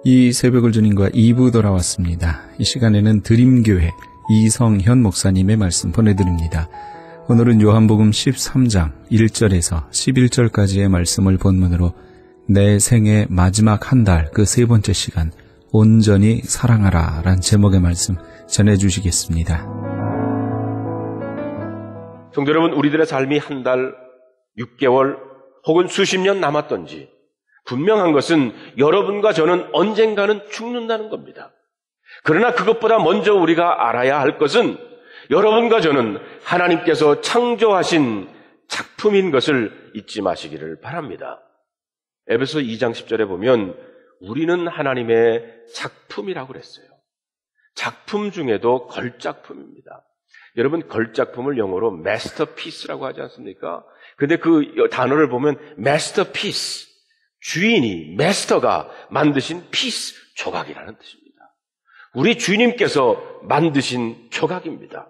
이 새벽을 주님과 2부 돌아왔습니다. 이 시간에는 드림교회 이성현 목사님의 말씀 보내드립니다. 오늘은 요한복음 13장 1절에서 11절까지의 말씀을 본문으로 내 생의 마지막 한 달 그 세 번째 시간 온전히 사랑하라 라는 제목의 말씀 전해주시겠습니다. 성도 여러분, 우리들의 삶이 한 달, 6개월 혹은 수십 년 남았던지 분명한 것은 여러분과 저는 언젠가는 죽는다는 겁니다. 그러나 그것보다 먼저 우리가 알아야 할 것은 여러분과 저는 하나님께서 창조하신 작품인 것을 잊지 마시기를 바랍니다. 에베소 2장 10절에 보면 우리는 하나님의 작품이라고 그랬어요. 작품 중에도 걸작품입니다. 여러분, 걸작품을 영어로 masterpiece라고 하지 않습니까? 근데 그 단어를 보면 masterpiece, 주인이, 마스터가 만드신 피스, 조각이라는 뜻입니다. 우리 주님께서 만드신 조각입니다.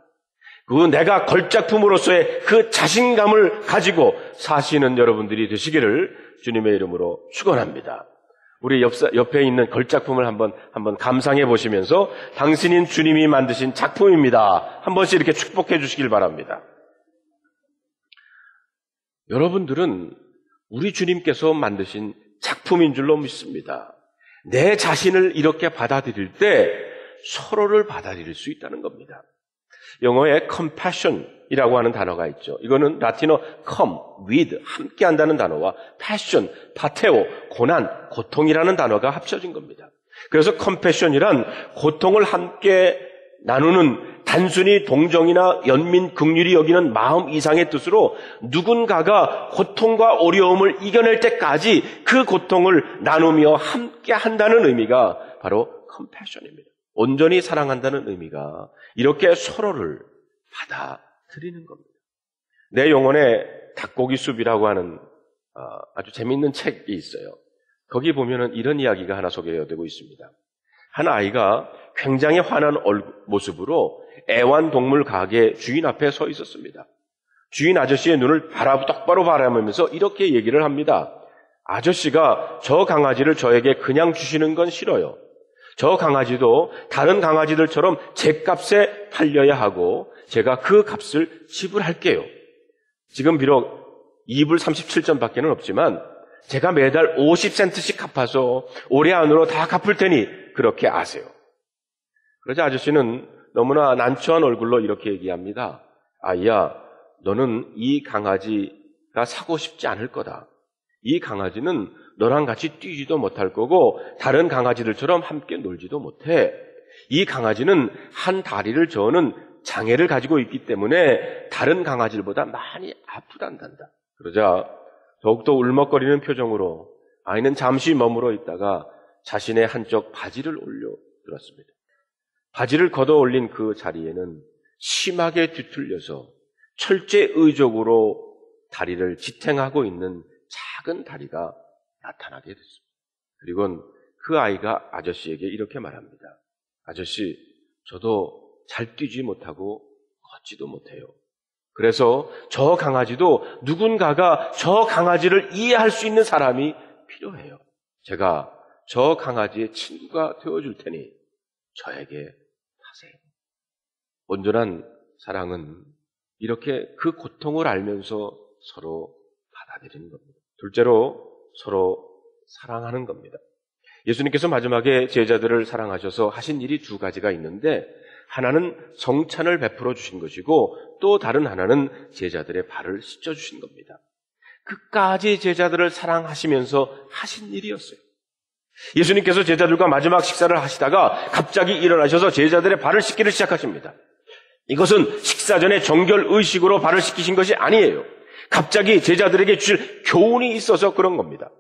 그 내가 걸작품으로서의 그 자신감을 가지고 사시는 여러분들이 되시기를 주님의 이름으로 축원합니다. 우리 옆에 있는 걸작품을 한번 감상해 보시면서 당신인 주님이 만드신 작품입니다. 한 번씩 이렇게 축복해 주시길 바랍니다. 여러분들은 우리 주님께서 만드신 작품인 줄로 믿습니다. 내 자신을 이렇게 받아들일 때 서로를 받아들일 수 있다는 겁니다. 영어에 compassion이라고 하는 단어가 있죠. 이거는 라틴어 come, with, 함께 한다는 단어와 passion, 파테오, 고난, 고통이라는 단어가 합쳐진 겁니다. 그래서 compassion이란 고통을 함께 나누는 단순히 동정이나 연민, 긍휼이 여기는 마음 이상의 뜻으로 누군가가 고통과 어려움을 이겨낼 때까지 그 고통을 나누며 함께 한다는 의미가 바로 compassion입니다. 온전히 사랑한다는 의미가 이렇게 서로를 받아들이는 겁니다. 내 영혼에 닭고기 숲이라고 하는 아주 재미있는 책이 있어요. 거기 보면은 이런 이야기가 하나 소개되고 있습니다. 한 아이가 굉장히 환한 모습으로 애완동물 가게 주인 앞에 서 있었습니다. 주인 아저씨의 눈을 똑바로 바라보면서 이렇게 얘기를 합니다. 아저씨가 저 강아지를 저에게 그냥 주시는 건 싫어요. 저 강아지도 다른 강아지들처럼 제 값에 팔려야 하고 제가 그 값을 지불할게요. 지금 비록 2불 37전밖에는 없지만 제가 매달 50센트씩 갚아서 올해 안으로 다 갚을 테니 그렇게 아세요. 그러자 아저씨는 너무나 난처한 얼굴로 이렇게 얘기합니다. 아이야, 너는 이 강아지가 사고 싶지 않을 거다. 이 강아지는 너랑 같이 뛰지도 못할 거고 다른 강아지들처럼 함께 놀지도 못해. 이 강아지는 한 다리를 저는 장애를 가지고 있기 때문에 다른 강아지들보다 많이 아프단단다. 그러자 더욱더 울먹거리는 표정으로 아이는 잠시 머물러 있다가 자신의 한쪽 바지를 올려들었습니다. 바지를 걷어 올린 그 자리에는 심하게 뒤틀려서 철제의적으로 다리를 지탱하고 있는 작은 다리가 나타나게 됐습니다. 그리고는 그 아이가 아저씨에게 이렇게 말합니다. 아저씨, 저도 잘 뛰지 못하고 걷지도 못해요. 그래서 저 강아지도 누군가가 저 강아지를 이해할 수 있는 사람이 필요해요. 제가 저 강아지의 친구가 되어줄 테니 저에게 하세요. 온전한 사랑은 이렇게 그 고통을 알면서 서로 받아들이는 겁니다. 둘째로 서로 사랑하는 겁니다. 예수님께서 마지막에 제자들을 사랑하셔서 하신 일이 두 가지가 있는데 하나는 성찬을 베풀어 주신 것이고 또 다른 하나는 제자들의 발을 씻겨 주신 겁니다. 끝까지 제자들을 사랑하시면서 하신 일이었어요. 예수님께서 제자들과 마지막 식사를 하시다가 갑자기 일어나셔서 제자들의 발을 씻기를 시작하십니다. 이것은 식사 전에 정결 의식으로 발을 씻기신 것이 아니에요. 갑자기 제자들에게 주실 교훈이 있어서 그런 겁니다.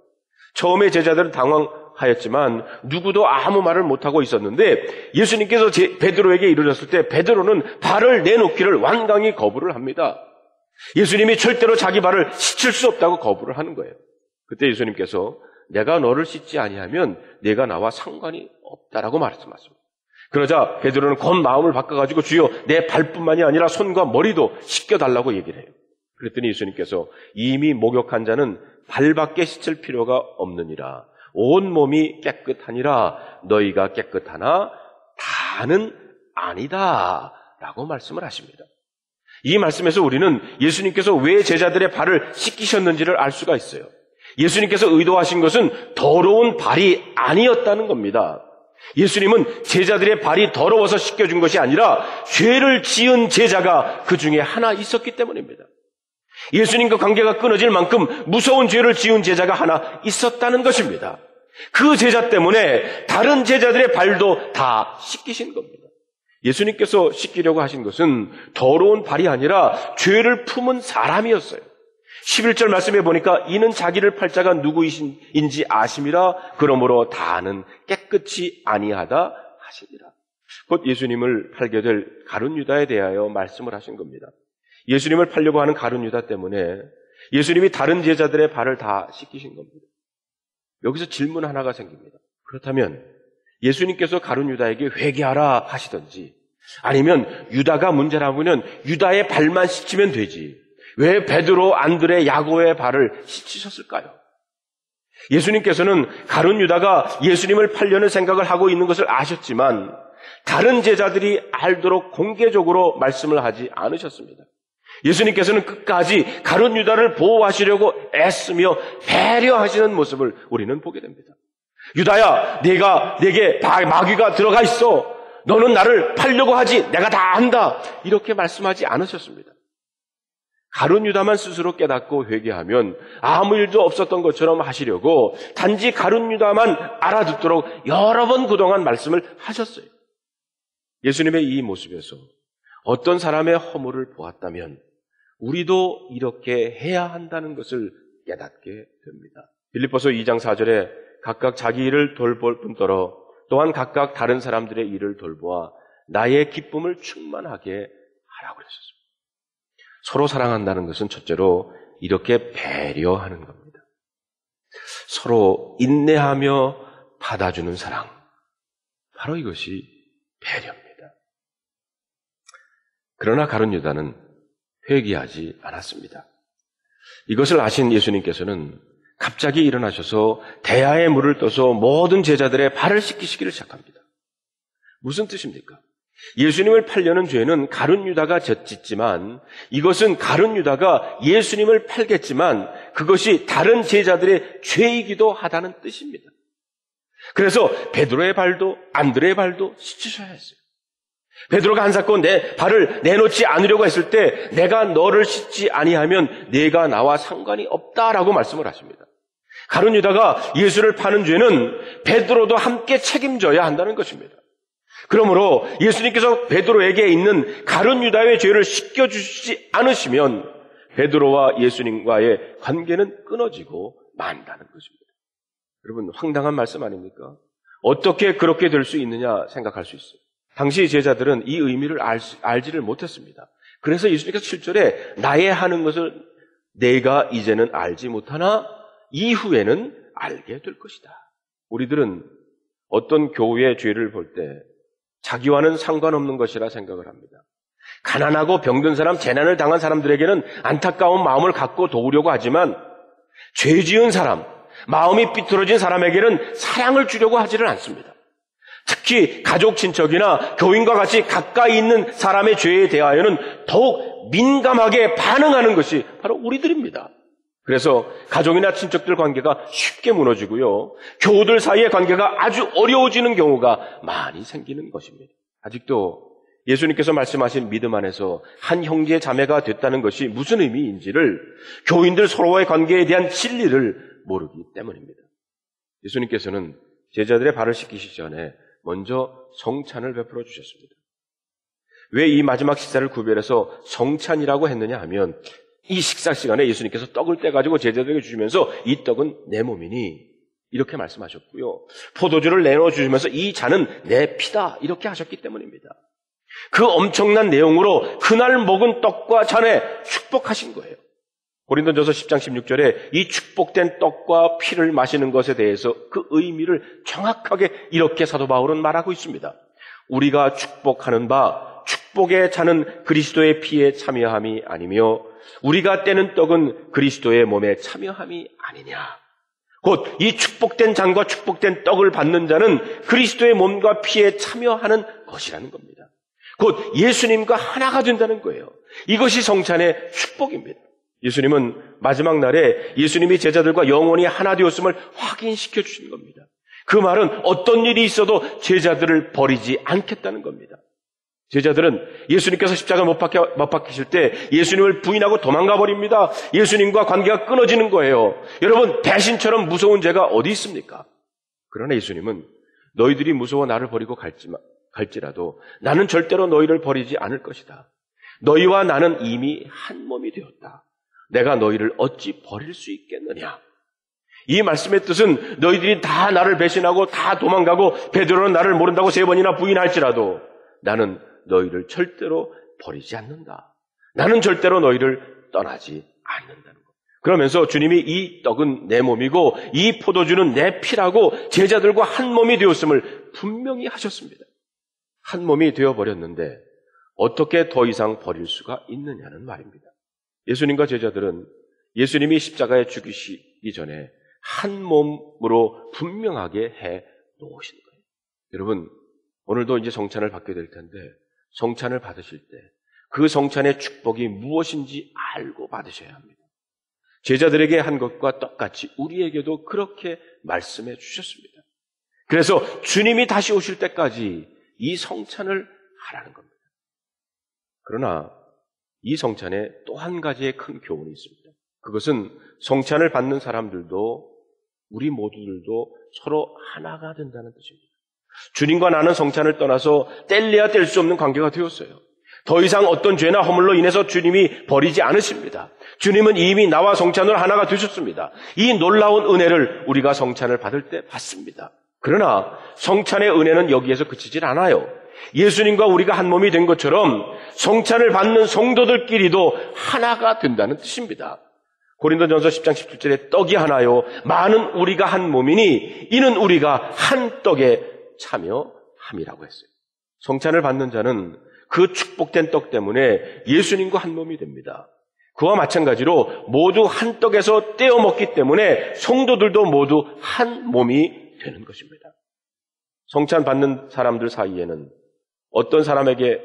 처음에 제자들은 당황하였지만 누구도 아무 말을 못하고 있었는데 예수님께서 베드로에게 이르렀을 때 베드로는 발을 내놓기를 완강히 거부를 합니다. 예수님이 절대로 자기 발을 씻을 수 없다고 거부를 하는 거예요. 그때 예수님께서 내가 너를 씻지 아니하면 네가 나와 상관이 없다라고 말씀하십니다. 그러자 베드로는 곧 마음을 바꿔가지고 주여 내 발뿐만이 아니라 손과 머리도 씻겨달라고 얘기를 해요. 그랬더니 예수님께서 이미 목욕한 자는 발밖에 씻을 필요가 없느니라. 온 몸이 깨끗하니라. 너희가 깨끗하나 다는 아니다. 라고 말씀을 하십니다. 이 말씀에서 우리는 예수님께서 왜 제자들의 발을 씻기셨는지를 알 수가 있어요. 예수님께서 의도하신 것은 더러운 발이 아니었다는 겁니다. 예수님은 제자들의 발이 더러워서 씻겨준 것이 아니라 죄를 지은 제자가 그 중에 하나 있었기 때문입니다. 예수님과 관계가 끊어질 만큼 무서운 죄를 지은 제자가 하나 있었다는 것입니다. 그 제자 때문에 다른 제자들의 발도 다 씻기신 겁니다. 예수님께서 씻기려고 하신 것은 더러운 발이 아니라 죄를 품은 사람이었어요. 11절 말씀에 보니까 이는 자기를 팔 자가 누구인지 아심이라. 그러므로 다는 깨끗이 아니하다 하시니라. 곧 예수님을 팔게 될 가룟 유다에 대하여 말씀을 하신 겁니다. 예수님을 팔려고 하는 가룟 유다 때문에 예수님이 다른 제자들의 발을 다 씻기신 겁니다. 여기서 질문 하나가 생깁니다. 그렇다면 예수님께서 가룟 유다에게 회개하라 하시던지, 아니면 유다가 문제라면 유다의 발만 씻으면 되지, 왜 베드로, 안드레, 야고보의 발을 씻으셨을까요? 예수님께서는 가룟 유다가 예수님을 팔려는 생각을 하고 있는 것을 아셨지만 다른 제자들이 알도록 공개적으로 말씀을 하지 않으셨습니다. 예수님께서는 끝까지 가룟 유다를 보호하시려고 애쓰며 배려하시는 모습을 우리는 보게 됩니다. 유다야, 내게 마귀가 들어가 있어. 너는 나를 팔려고 하지. 내가 다 안다. 이렇게 말씀하지 않으셨습니다. 가룟 유다만 스스로 깨닫고 회개하면 아무 일도 없었던 것처럼 하시려고 단지 가룟 유다만 알아듣도록 여러 번 그동안 말씀을 하셨어요. 예수님의 이 모습에서 어떤 사람의 허물을 보았다면 우리도 이렇게 해야 한다는 것을 깨닫게 됩니다. 빌립보서 2장 4절에 각각 자기 일을 돌볼 뿐더러 또한 각각 다른 사람들의 일을 돌보아 나의 기쁨을 충만하게 하라고 그러셨습니다. 서로 사랑한다는 것은 첫째로 이렇게 배려하는 겁니다. 서로 인내하며 받아주는 사랑, 바로 이것이 배려입니다. 그러나 가룟 유다는 회개하지 않았습니다. 이것을 아신 예수님께서는 갑자기 일어나셔서 대야에 물을 떠서 모든 제자들의 발을 씻기시기를 시작합니다. 무슨 뜻입니까? 예수님을 팔려는 죄는 가룟 유다가 짓지만 이것은 가룟 유다가 예수님을 팔겠지만 그것이 다른 제자들의 죄이기도 하다는 뜻입니다. 그래서 베드로의 발도 안드레의 발도 씻으셔야 했어요. 베드로가 한사코 내 발을 내놓지 않으려고 했을 때 내가 너를 씻지 아니하면 네가 나와 상관이 없다라고 말씀을 하십니다. 가룟 유다가 예수를 파는 죄는 베드로도 함께 책임져야 한다는 것입니다. 그러므로 예수님께서 베드로에게 있는 가룟 유다의 죄를 씻겨주시지 않으시면 베드로와 예수님과의 관계는 끊어지고 만다는 것입니다. 여러분, 황당한 말씀 아닙니까? 어떻게 그렇게 될 수 있느냐 생각할 수 있어요. 당시 제자들은 이 의미를 알지를 못했습니다. 그래서 예수님께서 7절에 나의 하는 것을 내가 이제는 알지 못하나 이후에는 알게 될 것이다. 우리들은 어떤 교회의 죄를 볼 때 자기와는 상관없는 것이라 생각을 합니다. 가난하고 병든 사람, 재난을 당한 사람들에게는 안타까운 마음을 갖고 도우려고 하지만 죄 지은 사람, 마음이 삐뚤어진 사람에게는 사랑을 주려고 하지를 않습니다. 특히 가족 친척이나 교인과 같이 가까이 있는 사람의 죄에 대하여는 더욱 민감하게 반응하는 것이 바로 우리들입니다. 그래서 가족이나 친척들 관계가 쉽게 무너지고요. 교우들 사이의 관계가 아주 어려워지는 경우가 많이 생기는 것입니다. 아직도 예수님께서 말씀하신 믿음 안에서 한 형제 자매가 됐다는 것이 무슨 의미인지를 교인들 서로의 관계에 대한 진리를 모르기 때문입니다. 예수님께서는 제자들의 발을 씻기시기 전에 먼저 성찬을 베풀어 주셨습니다. 왜 이 마지막 식사를 구별해서 성찬이라고 했느냐 하면 이 식사 시간에 예수님께서 떡을 떼가지고 제자들에게 주시면서 이 떡은 내 몸이니 이렇게 말씀하셨고요. 포도주를 내놓아 주시면서 이 잔은 내 피다 이렇게 하셨기 때문입니다. 그 엄청난 내용으로 그날 먹은 떡과 잔에 축복하신 거예요. 고린도전서 10장 16절에 이 축복된 떡과 피를 마시는 것에 대해서 그 의미를 정확하게 이렇게 사도 바울은 말하고 있습니다. 우리가 축복하는 바 축복의 잔은 그리스도의 피에 참여함이 아니며 우리가 떼는 떡은 그리스도의 몸에 참여함이 아니냐. 곧 이 축복된 잔과 축복된 떡을 받는 자는 그리스도의 몸과 피에 참여하는 것이라는 겁니다. 곧 예수님과 하나가 된다는 거예요. 이것이 성찬의 축복입니다. 예수님은 마지막 날에 예수님이 제자들과 영원히 하나 되었음을 확인시켜 주시는 겁니다. 그 말은 어떤 일이 있어도 제자들을 버리지 않겠다는 겁니다. 제자들은 예수님께서 십자가에 못 박히실 때 예수님을 부인하고 도망가 버립니다. 예수님과 관계가 끊어지는 거예요. 여러분, 배신처럼 무서운 죄가 어디 있습니까? 그러나 예수님은 너희들이 무서워 나를 버리고 갈지라도 나는 절대로 너희를 버리지 않을 것이다. 너희와 나는 이미 한 몸이 되었다. 내가 너희를 어찌 버릴 수 있겠느냐? 이 말씀의 뜻은 너희들이 다 나를 배신하고 다 도망가고 베드로는 나를 모른다고 3번이나 부인할지라도 나는 너희를 절대로 버리지 않는다. 나는 절대로 너희를 떠나지 않는다는 것. 그러면서 주님이 이 떡은 내 몸이고 이 포도주는 내 피라고 제자들과 한 몸이 되었음을 분명히 하셨습니다. 한 몸이 되어버렸는데 어떻게 더 이상 버릴 수가 있느냐는 말입니다. 예수님과 제자들은 예수님이 십자가에 죽으시기 전에 한 몸으로 분명하게 해 놓으신 거예요. 여러분, 오늘도 이제 성찬을 받게 될 텐데 성찬을 받으실 때 그 성찬의 축복이 무엇인지 알고 받으셔야 합니다. 제자들에게 한 것과 똑같이 우리에게도 그렇게 말씀해 주셨습니다. 그래서 주님이 다시 오실 때까지 이 성찬을 하라는 겁니다. 그러나 이 성찬에 또 한 가지의 큰 교훈이 있습니다. 그것은 성찬을 받는 사람들도 우리 모두들도 서로 하나가 된다는 뜻입니다. 주님과 나는 성찬을 떠나서 뗄래야 뗄 수 없는 관계가 되었어요. 더 이상 어떤 죄나 허물로 인해서 주님이 버리지 않으십니다. 주님은 이미 나와 성찬으로 하나가 되셨습니다. 이 놀라운 은혜를 우리가 성찬을 받을 때 받습니다. 그러나 성찬의 은혜는 여기에서 그치질 않아요. 예수님과 우리가 한 몸이 된 것처럼 성찬을 받는 성도들끼리도 하나가 된다는 뜻입니다. 고린도전서 10장 17절에 떡이 하나요 많은 우리가 한 몸이니 이는 우리가 한 떡에 참여함이라고 했어요. 성찬을 받는 자는 그 축복된 떡 때문에 예수님과 한 몸이 됩니다. 그와 마찬가지로 모두 한 떡에서 떼어 먹기 때문에 성도들도 모두 한 몸이 되는 것입니다. 성찬 받는 사람들 사이에는 어떤 사람에게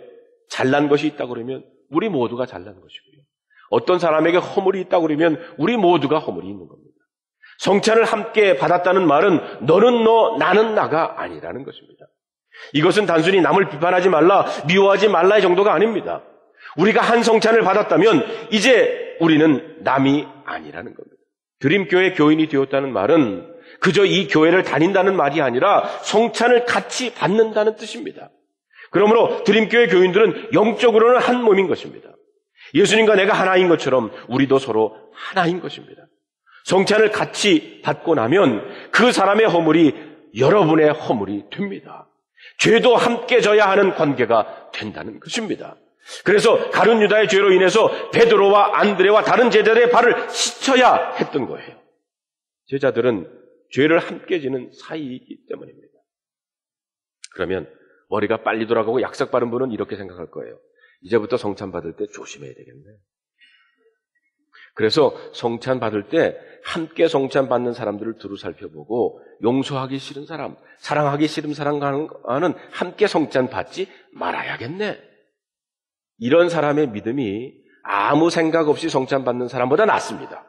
잘난 것이 있다고 그러면 우리 모두가 잘난 것이고요. 어떤 사람에게 허물이 있다고 그러면 우리 모두가 허물이 있는 겁니다. 성찬을 함께 받았다는 말은 너는 너, 나는 나가 아니라는 것입니다. 이것은 단순히 남을 비판하지 말라, 미워하지 말라의 정도가 아닙니다. 우리가 한 성찬을 받았다면 이제 우리는 남이 아니라는 겁니다. 드림교회 교인이 되었다는 말은 그저 이 교회를 다닌다는 말이 아니라 성찬을 같이 받는다는 뜻입니다. 그러므로 드림교회 교인들은 영적으로는 한 몸인 것입니다. 예수님과 내가 하나인 것처럼 우리도 서로 하나인 것입니다. 성찬을 같이 받고 나면 그 사람의 허물이 여러분의 허물이 됩니다. 죄도 함께 져야 하는 관계가 된다는 것입니다. 그래서 가룟 유다의 죄로 인해서 베드로와 안드레와 다른 제자들의 발을 씻어야 했던 거예요. 제자들은 죄를 함께 지는 사이이기 때문입니다. 그러면 머리가 빨리 돌아가고 약삭 바른 분은 이렇게 생각할 거예요. 이제부터 성찬 받을 때 조심해야 되겠네. 그래서 성찬 받을 때 함께 성찬 받는 사람들을 두루 살펴보고 용서하기 싫은 사람, 사랑하기 싫은 사람과는 함께 성찬 받지 말아야겠네. 이런 사람의 믿음이 아무 생각 없이 성찬 받는 사람보다 낫습니다.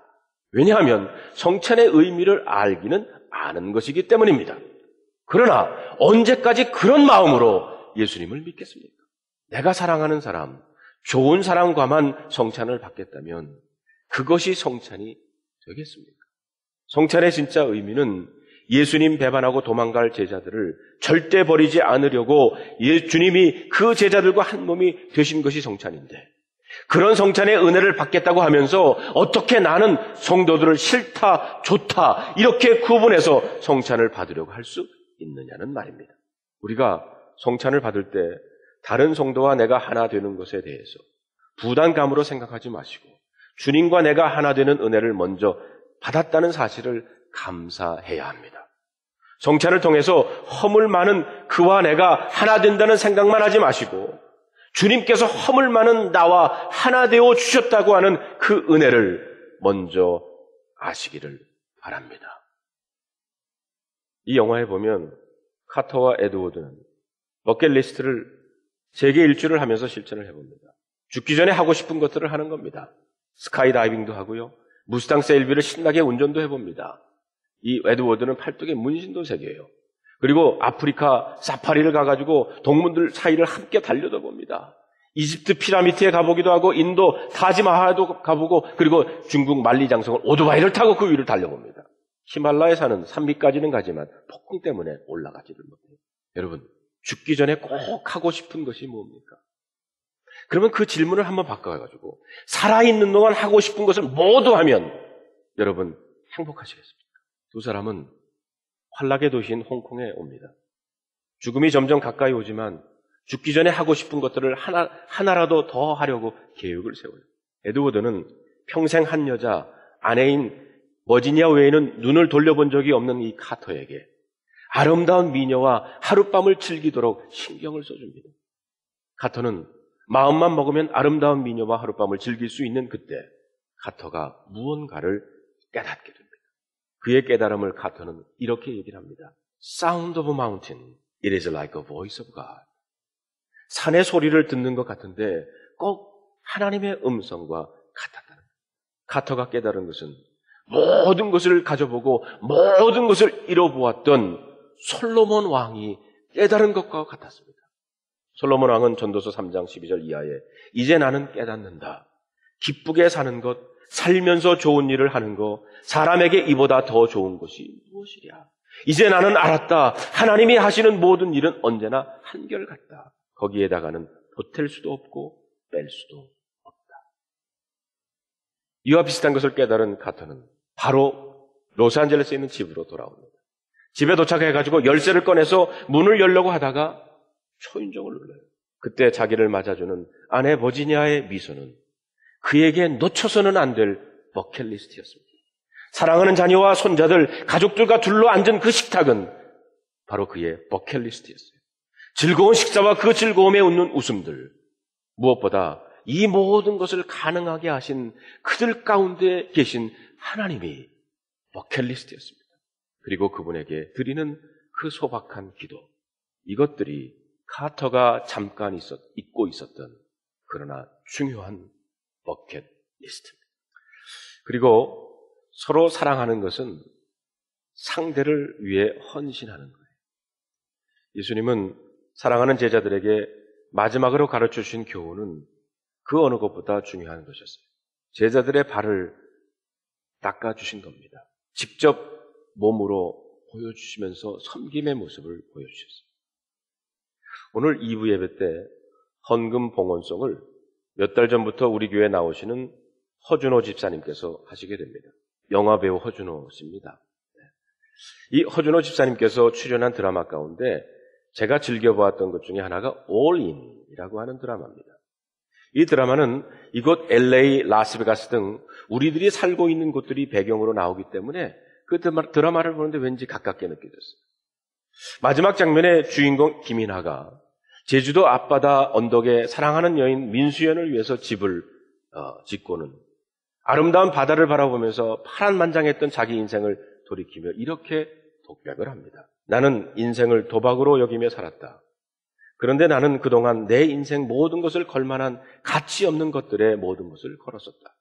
왜냐하면 성찬의 의미를 알기는 아는 것이기 때문입니다. 그러나 언제까지 그런 마음으로 예수님을 믿겠습니까? 내가 사랑하는 사람, 좋은 사람과만 성찬을 받겠다면 그것이 성찬이 되겠습니까? 성찬의 진짜 의미는 예수님 배반하고 도망갈 제자들을 절대 버리지 않으려고 주님이 그 제자들과 한 몸이 되신 것이 성찬인데, 그런 성찬의 은혜를 받겠다고 하면서 어떻게 나는 성도들을 싫다, 좋다 이렇게 구분해서 성찬을 받으려고 할 수 있느냐는 말입니다. 우리가 성찬을 받을 때 다른 성도와 내가 하나 되는 것에 대해서 부담감으로 생각하지 마시고 주님과 내가 하나 되는 은혜를 먼저 받았다는 사실을 감사해야 합니다. 성찬을 통해서 허물 많은 그와 내가 하나 된다는 생각만 하지 마시고 주님께서 허물 많은 나와 하나 되어 주셨다고 하는 그 은혜를 먼저 아시기를 바랍니다. 이 영화에 보면 카터와 에드워드는 버킷리스트를 세계 일주를 하면서 실천을 해봅니다. 죽기 전에 하고 싶은 것들을 하는 겁니다. 스카이다이빙도 하고요. 무스탕 세일비를 신나게 운전도 해봅니다. 이 에드워드는 팔뚝에 문신도 새겨요. 그리고 아프리카 사파리를 가가지고 동물들 사이를 함께 달려다 봅니다. 이집트 피라미드에 가보기도 하고 인도 타지마할도 가보고 그리고 중국 만리장성을 오토바이를 타고 그 위를 달려봅니다. 히말라야 산은 산미까지는 가지만 폭풍 때문에 올라가지를 못해요. 여러분, 죽기 전에 꼭 하고 싶은 것이 뭡니까? 그러면 그 질문을 한번 바꿔가지고 살아있는 동안 하고 싶은 것을 모두 하면 여러분 행복하시겠습니까? 두 사람은 환락의 도시인 홍콩에 옵니다. 죽음이 점점 가까이 오지만 죽기 전에 하고 싶은 것들을 하나라도 더 하려고 계획을 세워요. 에드워드는 평생 한 여자, 아내인 버지니아 외에는 눈을 돌려본 적이 없는 이 카터에게 아름다운 미녀와 하룻밤을 즐기도록 신경을 써줍니다. 카터는 마음만 먹으면 아름다운 미녀와 하룻밤을 즐길 수 있는 그때 카터가 무언가를 깨닫게 됩니다. 그의 깨달음을 카터는 이렇게 얘기를 합니다. Sound of a mountain, it is like a voice of God. 산의 소리를 듣는 것 같은데 꼭 하나님의 음성과 같았다는 거예요. 카터가 깨달은 것은 모든 것을 가져보고 모든 것을 이뤄보았던 솔로몬 왕이 깨달은 것과 같았습니다. 솔로몬 왕은 전도서 3장 12절 이하에 이제 나는 깨닫는다. 기쁘게 사는 것, 살면서 좋은 일을 하는 것, 사람에게 이보다 더 좋은 것이 무엇이랴. 이제 나는 알았다. 하나님이 하시는 모든 일은 언제나 한결같다. 거기에다가는 보탤 수도 없고 뺄 수도 없다. 이와 비슷한 것을 깨달은 카터는 바로 로스앤젤레스에 있는 집으로 돌아옵니다. 집에 도착해가지고 열쇠를 꺼내서 문을 열려고 하다가 초인종을 눌러요. 그때 자기를 맞아주는 아내 버지니아의 미소는 그에게 놓쳐서는 안 될 버킷리스트였습니다. 사랑하는 자녀와 손자들, 가족들과 둘러 앉은 그 식탁은 바로 그의 버킷리스트였어요. 즐거운 식사와 그 즐거움에 웃는 웃음들, 무엇보다 이 모든 것을 가능하게 하신 그들 가운데 계신 하나님이 버킷리스트였습니다. 그리고 그분에게 드리는 그 소박한 기도, 이것들이 카터가 잠깐 잊고 있었던 그러나 중요한 버킷리스트입니다. 그리고 서로 사랑하는 것은 상대를 위해 헌신하는 거예요. 예수님은 사랑하는 제자들에게 마지막으로 가르쳐 주신 교훈은 그 어느 것보다 중요한 것이었어요. 제자들의 발을 닦아주신 겁니다. 직접 몸으로 보여주시면서 섬김의 모습을 보여주셨어요. 오늘 2부 예배 때 헌금 봉헌송을 몇 달 전부터 우리 교회에 나오시는 허준호 집사님께서 하시게 됩니다. 영화배우 허준호 씨입니다. 이 허준호 집사님께서 출연한 드라마 가운데 제가 즐겨보았던 것 중에 하나가 All In이라고 하는 드라마입니다. 이 드라마는 이곳 LA, 라스베가스 등 우리들이 살고 있는 곳들이 배경으로 나오기 때문에 그 드라마를 보는데 왠지 가깝게 느껴졌어요. 마지막 장면에 주인공 김인하가 제주도 앞바다 언덕에 사랑하는 여인 민수연을 위해서 집을 짓고는 아름다운 바다를 바라보면서 파란만장했던 자기 인생을 돌이키며 이렇게 독백을 합니다. 나는 인생을 도박으로 여기며 살았다. 그런데 나는 그동안 내 인생 모든 것을 걸만한 가치 없는 것들에 모든 것을 걸었었다.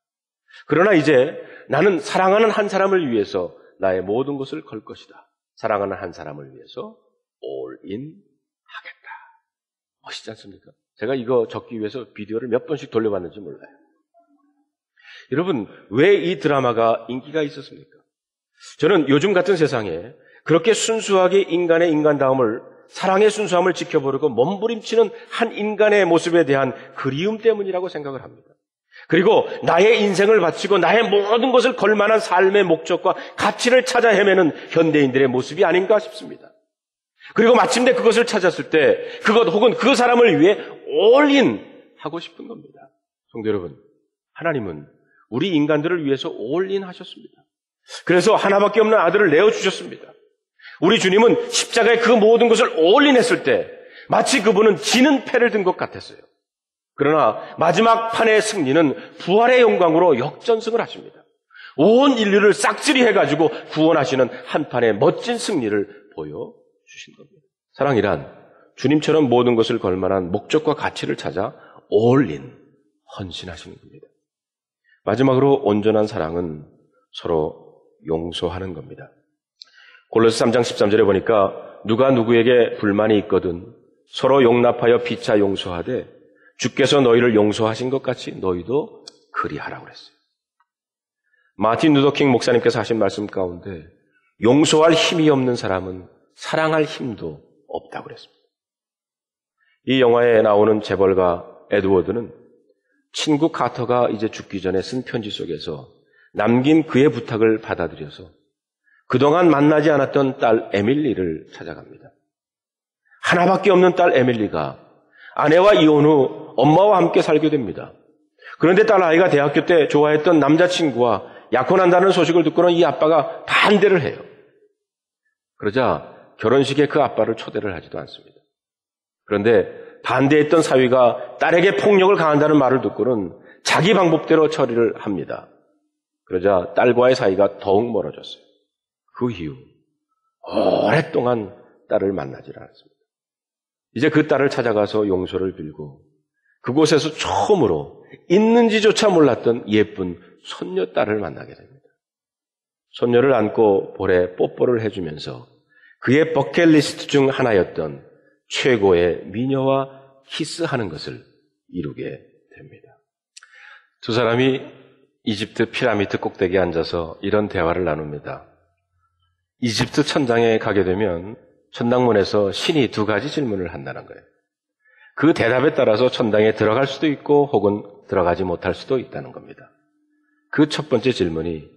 그러나 이제 나는 사랑하는 한 사람을 위해서 나의 모든 것을 걸 것이다. 사랑하는 한 사람을 위해서 all in 하겠다. 멋있지 않습니까? 제가 이거 적기 위해서 비디오를 몇 번씩 돌려봤는지 몰라요. 여러분, 왜 이 드라마가 인기가 있었습니까? 저는 요즘 같은 세상에 그렇게 순수하게 인간의 인간다움을, 사랑의 순수함을 지켜보려고 몸부림치는 한 인간의 모습에 대한 그리움 때문이라고 생각을 합니다. 그리고 나의 인생을 바치고 나의 모든 것을 걸만한 삶의 목적과 가치를 찾아 헤매는 현대인들의 모습이 아닌가 싶습니다. 그리고 마침내 그것을 찾았을 때 그것 혹은 그 사람을 위해 올인 하고 싶은 겁니다. 성도 여러분, 하나님은 우리 인간들을 위해서 올인 하셨습니다. 그래서 하나밖에 없는 아들을 내어주셨습니다. 우리 주님은 십자가에 그 모든 것을 올인했을 때 마치 그분은 지는 패를 든 것 같았어요. 그러나 마지막 판의 승리는 부활의 영광으로 역전승을 하십니다. 온 인류를 싹쓸이 해가지고 구원하시는 한판의 멋진 승리를 보여주신 겁니다. 사랑이란 주님처럼 모든 것을 걸만한 목적과 가치를 찾아 올인, 헌신하시는 겁니다. 마지막으로 온전한 사랑은 서로 용서하는 겁니다. 골로새 3장 13절에 보니까 누가 누구에게 불만이 있거든 서로 용납하여 피차 용서하되 주께서 너희를 용서하신 것 같이 너희도 그리하라고 그랬어요. 마틴 루더킹 목사님께서 하신 말씀 가운데 용서할 힘이 없는 사람은 사랑할 힘도 없다고 그랬습니다. 이 영화에 나오는 재벌가 에드워드는 친구 카터가 이제 죽기 전에 쓴 편지 속에서 남긴 그의 부탁을 받아들여서 그동안 만나지 않았던 딸 에밀리를 찾아갑니다. 하나밖에 없는 딸 에밀리가 아내와 이혼 후 엄마와 함께 살게 됩니다. 그런데 딸 아이가 대학교 때 좋아했던 남자친구와 약혼한다는 소식을 듣고는 이 아빠가 반대를 해요. 그러자 결혼식에 그 아빠를 초대를 하지도 않습니다. 그런데 반대했던 사위가 딸에게 폭력을 가한다는 말을 듣고는 자기 방법대로 처리를 합니다. 그러자 딸과의 사이가 더욱 멀어졌어요. 그 이후 오랫동안 딸을 만나지 않았습니다. 이제 그 딸을 찾아가서 용서를 빌고 그곳에서 처음으로 있는지조차 몰랐던 예쁜 손녀딸을 만나게 됩니다. 손녀를 안고 볼에 뽀뽀를 해주면서 그의 버킷리스트 중 하나였던 최고의 미녀와 키스하는 것을 이루게 됩니다. 두 사람이 이집트 피라미드 꼭대기에 앉아서 이런 대화를 나눕니다. 이집트 천당에 가게 되면 천당문에서 신이 두 가지 질문을 한다는 거예요. 그 대답에 따라서 천당에 들어갈 수도 있고 혹은 들어가지 못할 수도 있다는 겁니다. 그 첫 번째 질문이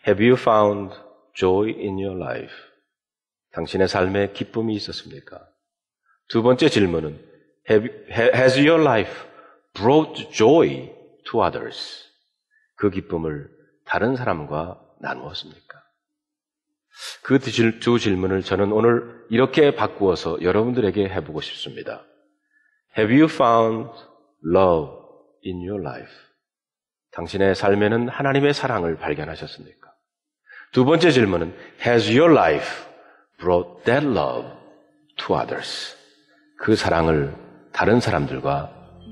Have you found joy in your life? 당신의 삶에 기쁨이 있었습니까? 두 번째 질문은 Has your life brought joy to others? 그 기쁨을 다른 사람과 나누었습니까? 그 두 질문을 저는 오늘 이렇게 바꾸어서 여러분들에게 해보고 싶습니다. Have you found love in your life? 당신의 삶에는 하나님의 사랑을 발견하셨습니까? 두 번째 질문은 Has your life brought that love to others? 그 사랑을 다른 사람들과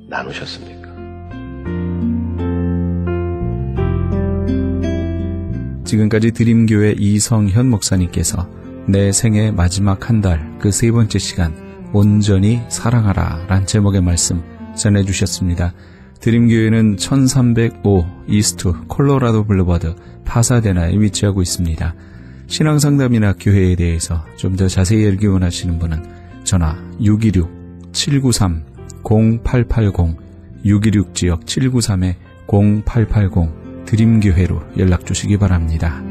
나누셨습니까? 지금까지 드림교회 이성현 목사님께서 내 생의 마지막 한 달 그 세 번째 시간 온전히 사랑하라 란 제목의 말씀 전해주셨습니다. 드림교회는 1305 이스트 콜로라도 블루버드 파사데나에 위치하고 있습니다. 신앙상담이나 교회에 대해서 좀 더 자세히 알기 원하시는 분은 전화 626-793-0880 626지역 793-0880 드림교회로 연락 주시기 바랍니다.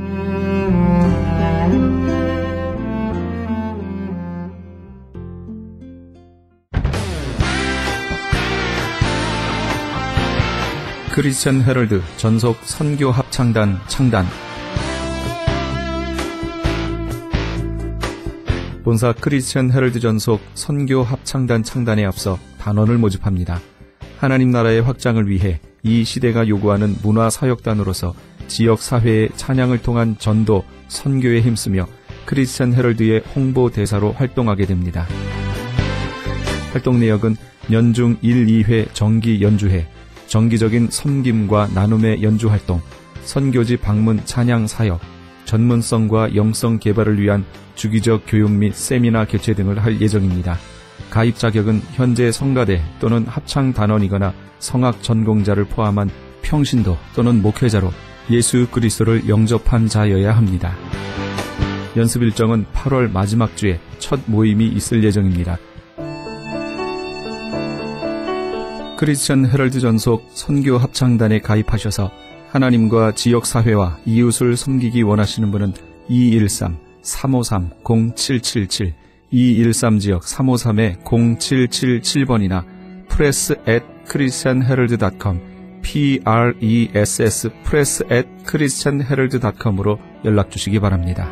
크리스천 헤럴드 전속 선교 합창단 창단. 본사 크리스천 헤럴드 전속 선교 합창단 창단에 앞서 단원을 모집합니다. 하나님 나라의 확장을 위해 이 시대가 요구하는 문화사역단으로서 지역사회의 찬양을 통한 전도, 선교에 힘쓰며 크리스천 헤럴드의 홍보대사로 활동하게 됩니다. 활동 내역은 연중 1, 2회 정기 연주회, 정기적인 섬김과 나눔의 연주활동, 선교지 방문 찬양 사역, 전문성과 영성 개발을 위한 주기적 교육 및 세미나 개최 등을 할 예정입니다. 가입 자격은 현재 성가대 또는 합창단원이거나 성악 전공자를 포함한 평신도 또는 목회자로 예수 그리스도를 영접한 자여야 합니다. 연습 일정은 8월 마지막 주에 첫 모임이 있을 예정입니다. 크리스천 헤럴드 전속 선교 합창단에 가입하셔서 하나님과 지역사회와 이웃을 섬기기 원하시는 분은 213-353-0777 213지역 353-0777번이나 press@christianherald.com press@christianherald.com으로 연락 주시기 바랍니다.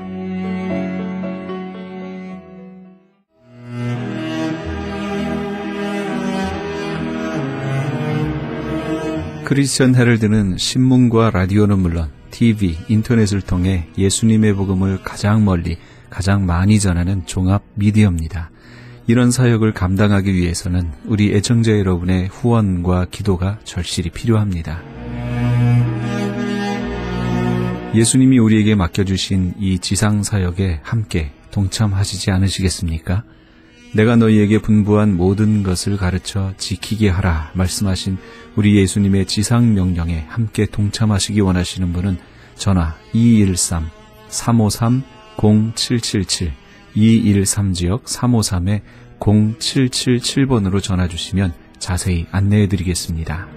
크리스천 헤럴드는 신문과 라디오는 물론 TV, 인터넷을 통해 예수님의 복음을 가장 멀리, 가장 많이 전하는 종합 미디어입니다. 이런 사역을 감당하기 위해서는 우리 애청자 여러분의 후원과 기도가 절실히 필요합니다. 예수님이 우리에게 맡겨주신 이 지상사역에 함께 동참하시지 않으시겠습니까? 내가 너희에게 분부한 모든 것을 가르쳐 지키게 하라 말씀하신 우리 예수님의 지상명령에 함께 동참하시기 원하시는 분은 전화 213-353-0777 213지역 353-0777번으로 전화 주시면 자세히 안내해 드리겠습니다.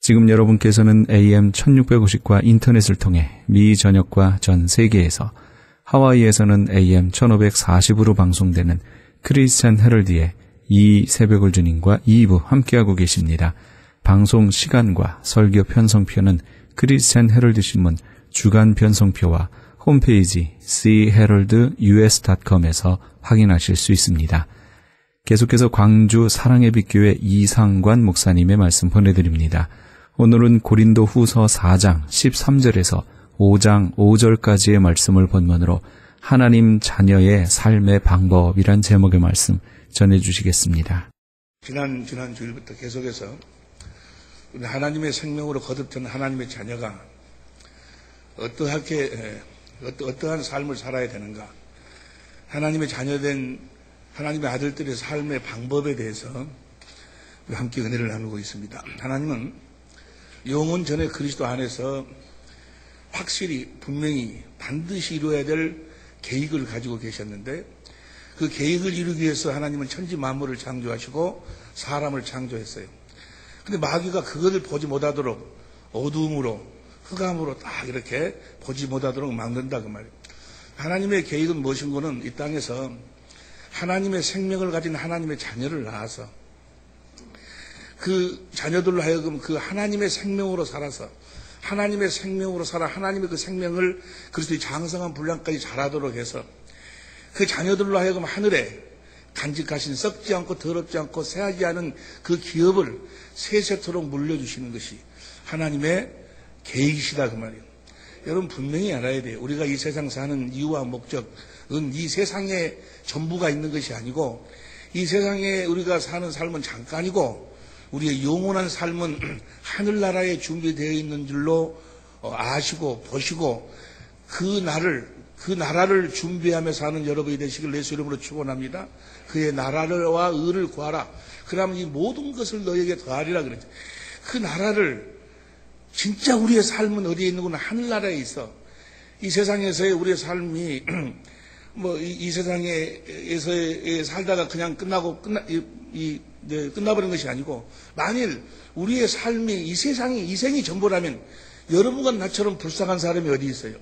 지금 여러분께서는 AM 1650과 인터넷을 통해 미 전역과 전 세계에서, 하와이에서는 AM 1540으로 방송되는 크리스찬 헤럴드의 이 새벽을 주님과 2부 함께하고 계십니다. 방송 시간과 설교 편성표는 크리스찬 헤럴드 신문 주간 편성표와 홈페이지 chaheraldus.com에서 확인하실 수 있습니다. 계속해서 광주 사랑의 빛교회 이상관 목사님의 말씀 보내드립니다. 오늘은 고린도 후서 4장 13절에서 5장 5절까지의 말씀을 본문으로 하나님 자녀의 삶의 방법이란 제목의 말씀 전해주시겠습니다. 지난 주일부터 계속해서 우리 하나님의 생명으로 거듭된 하나님의 자녀가 어떠한 삶을 살아야 되는가, 하나님의 자녀된 하나님의 아들들의 삶의 방법에 대해서 함께 은혜를 나누고 있습니다. 하나님은 영혼 전에 그리스도 안에서 확실히 분명히 반드시 이루어야 될 계획을 가지고 계셨는데, 그 계획을 이루기 위해서 하나님은 천지 만물을 창조하시고 사람을 창조했어요. 근데 마귀가 그것을 보지 못하도록 어두움으로, 흑암으로 딱 이렇게 보지 못하도록 막는다 그 말이에요. 하나님의 계획은 무엇인 거는 이 땅에서 하나님의 생명을 가진 하나님의 자녀를 낳아서 그 자녀들로 하여금 그 하나님의 생명으로 살아서 하나님의 생명으로 살아 하나님의 그 생명을 그리스도의 장성한 분량까지 자라도록 해서 그 자녀들로 하여금 하늘에 간직하신 썩지 않고 더럽지 않고 새하지 않은 그 기업을 세세토록 물려주시는 것이 하나님의 계획이시다 그 말이에요. 여러분 분명히 알아야 돼요. 우리가 이 세상 사는 이유와 목적은 이 세상에 전부가 있는 것이 아니고, 이 세상에 우리가 사는 삶은 잠깐이고 우리의 영원한 삶은 하늘나라에 준비되어 있는 줄로 아시고 보시고, 그 나라를 준비하며 사는 여러분이 되시길 예수 이름으로 축원합니다. 그의 나라와 의를 구하라. 그러면 이 모든 것을 너에게 더하리라 그랬죠. 그 나라를, 진짜 우리의 삶은 어디에 있는 거는 하늘나라에 있어. 이 세상에서의 우리의 삶이 이 세상에서 살다가 그냥 끝나버린 것이 아니고, 만일 우리의 삶이 이 생이 전부라면 여러분과 나처럼 불쌍한 사람이 어디 있어요?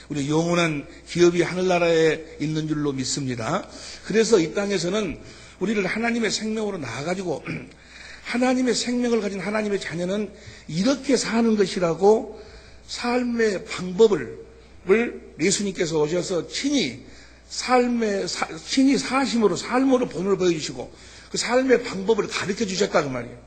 우리 영원한 기업이 하늘나라에 있는 줄로 믿습니다. 그래서 이 땅에서는 우리를 하나님의 생명으로 낳아가지고 하나님의 생명을 가진 하나님의 자녀는 이렇게 사는 것이라고 삶의 방법을 예수님께서 오셔서 친히 사심으로 삶으로 본을 보여주시고 그 삶의 방법을 가르쳐 주셨다 그 말이에요.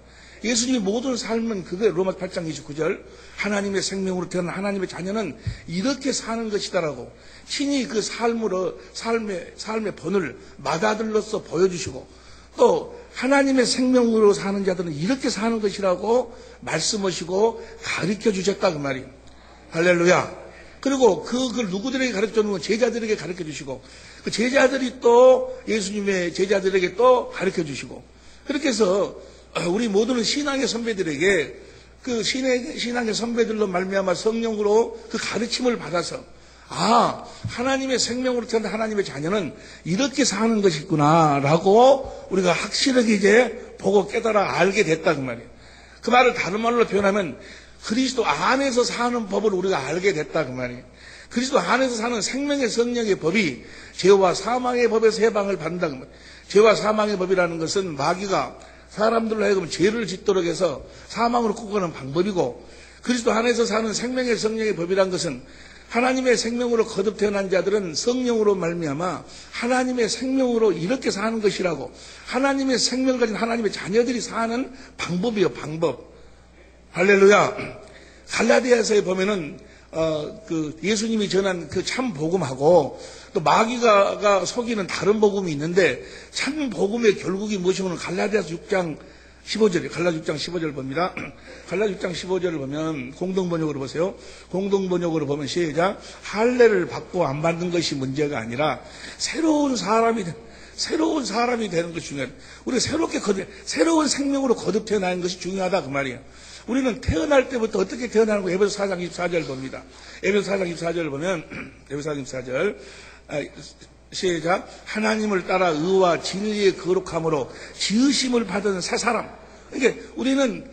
예수님의 모든 삶은 그게 로마 8장 29절 하나님의 생명으로 태어난 하나님의 자녀는 이렇게 사는 것이다라고 친히 그 삶의 본을 맏아들로서 보여주시고, 또 하나님의 생명으로 사는 자들은 이렇게 사는 것이라고 말씀하시고 가르쳐 주셨다 그 말이에요. 할렐루야. 그리고 그걸 누구들에게 가르쳐 주는 건 제자들에게 가르쳐 주시고, 그 제자들이 또 예수님의 제자들에게 또 가르쳐 주시고, 그렇게 해서 우리 모두는 신앙의 선배들에게 그 신앙의 선배들로 말미암아 성령으로 그 가르침을 받아서, 하나님의 생명으로 태어난 하나님의 자녀는 이렇게 사는 것이구나라고 우리가 확실하게 이제 보고 깨달아 알게 됐다 그 말이에요. 그 말을 다른 말로 표현하면 그리스도 안에서 사는 법을 우리가 알게 됐다 그 말이에요. 그리스도 안에서 사는 생명의 성령의 법이 죄와 사망의 법에서 해방을 받는다 그 말이에요. 죄와 사망의 법이라는 것은 마귀가 사람들로 하여금 죄를 짓도록 해서 사망으로 끄고가는 방법이고, 그리스도 안에서 사는 생명의 성령의 법이라는 것은 하나님의 생명으로 거듭 태어난 자들은 성령으로 말미암아 하나님의 생명으로 이렇게 사는 것이라고, 하나님의 생명을 가진 하나님의 자녀들이 사는 방법이요, 방법. 할렐루야. 갈라디아서에 보면은 그 예수님이 전한 그 참 복음하고 또 마귀가 속이는 다른 복음이 있는데, 참 복음의 결국이 무엇이냐면 갈라디아서 6장 15절이에요. 갈라디아 6장 15절 봅니다. 갈라디아 6장 15절을 보면 공동번역으로 보세요. 공동번역으로 보면 시작. 할례를 받고 안 받는 것이 문제가 아니라 새로운 사람이 되는 것이 중요해요. 우리가 새로운 생명으로 거듭 태어나는 것이 중요하다 그 말이에요. 우리는 태어날 때부터 어떻게 태어나는 거, 에베소 4장 24절 봅니다. 에베소 4장 24절을 보면, 에베소 4장 24절, 시작. 하나님을 따라 의와 진리의 거룩함으로 지으심을 받은 새 사람. 그러니까 우리는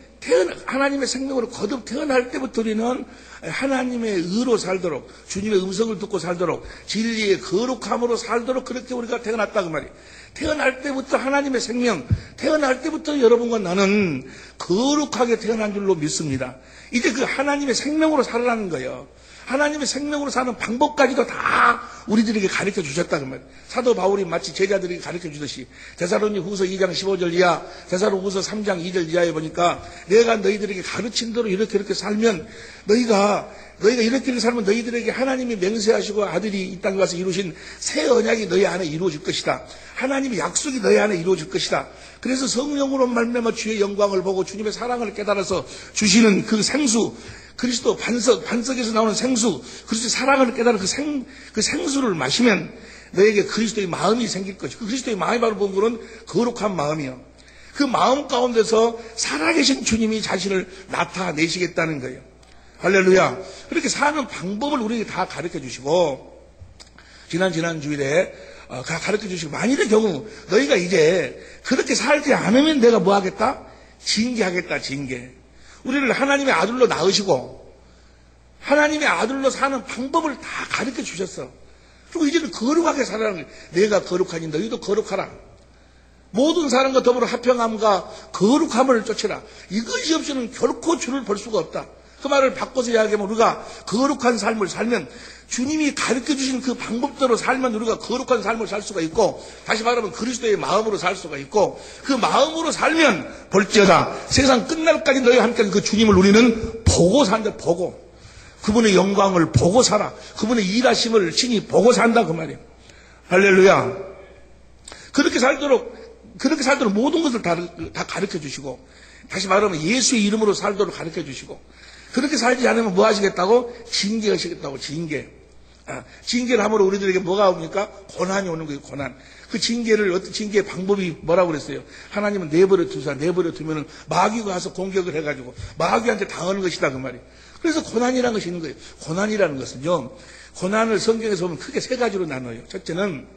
하나님의 생명으로 거듭 태어날 때부터 우리는 하나님의 의로 살도록, 주님의 음성을 듣고 살도록, 진리의 거룩함으로 살도록 그렇게 우리가 태어났다 그 말이에요. 태어날 때부터 하나님의 생명, 태어날 때부터 여러분과 나는 거룩하게 태어난 줄로 믿습니다. 이제 그 하나님의 생명으로 살아가는 거예요. 하나님의 생명으로 사는 방법까지도 다 우리들에게 가르쳐 주셨다 그 말이에요. 사도 바울이 마치 제자들에게 가르쳐 주듯이 데살로니가후서 2장 15절 이하, 데살로니가후서 3장 2절 이하에 보니까 내가 너희들에게 가르친 대로 이렇게 살면 너희가 이렇게 살면 너희들에게 하나님이 맹세하시고 아들이 이 땅에 와서 이루신 새 언약이 너희 안에 이루어질 것이다. 하나님의 약속이 너희 안에 이루어질 것이다. 그래서 성령으로 말미암아 주의 영광을 보고 주님의 사랑을 깨달아서 주시는 그 생수, 그리스도 반석에서 나오는 생수, 그리스도의 사랑을 깨달은 그 생수를 마시면 너에게 그리스도의 마음이 생길 것이고, 그 그리스도의 마음이 바로 본 거는 거룩한 마음이요. 그 마음 가운데서 살아계신 주님이 자신을 나타내시겠다는 거예요. 할렐루야. 그렇게 사는 방법을 우리에게 다 가르쳐 주시고, 지난 주일에 가르쳐 주시고, 만일의 경우 너희가 이제 그렇게 살지 않으면 내가 뭐 하겠다? 징계하겠다, 징계. 우리를 하나님의 아들로 낳으시고 하나님의 아들로 사는 방법을 다 가르쳐 주셨어. 그리고 이제는 거룩하게 살아라는 거예요. 내가 거룩하니 너희도 거룩하라. 모든 사람과 더불어 화평함과 거룩함을 쫓으라. 이것이 없이는 결코 주를 볼 수가 없다. 그 말을 바꿔서 이야기하면 우리가 거룩한 삶을 살면, 주님이 가르쳐 주신 그 방법대로 살면 우리가 거룩한 삶을 살 수가 있고, 다시 말하면 그리스도의 마음으로 살 수가 있고, 그 마음으로 살면 볼지어다 세상 끝날까지 너희와 함께 그 주님을 우리는 보고 산다. 보고 그분의 영광을 보고 살아. 그분의 일하심을 친히 보고 산다 그 말이에요. 할렐루야. 그렇게 살도록 모든 것을 다 가르쳐 주시고, 다시 말하면 예수의 이름으로 살도록 가르쳐 주시고, 그렇게 살지 않으면 뭐 하시겠다고? 징계하시겠다고, 징계. 징계를 함으로 우리들에게 뭐가 옵니까? 고난이 오는 거예요, 고난. 그 어떤 징계의 방법이 뭐라고 그랬어요? 하나님은 내버려 두면은 마귀가 와서 공격을 해가지고 마귀한테 당하는 것이다, 그 말이에요. 그래서 고난이라는 것이 있는 거예요. 고난이라는 것은요, 고난을 성경에서 보면 크게 세 가지로 나눠요. 첫째는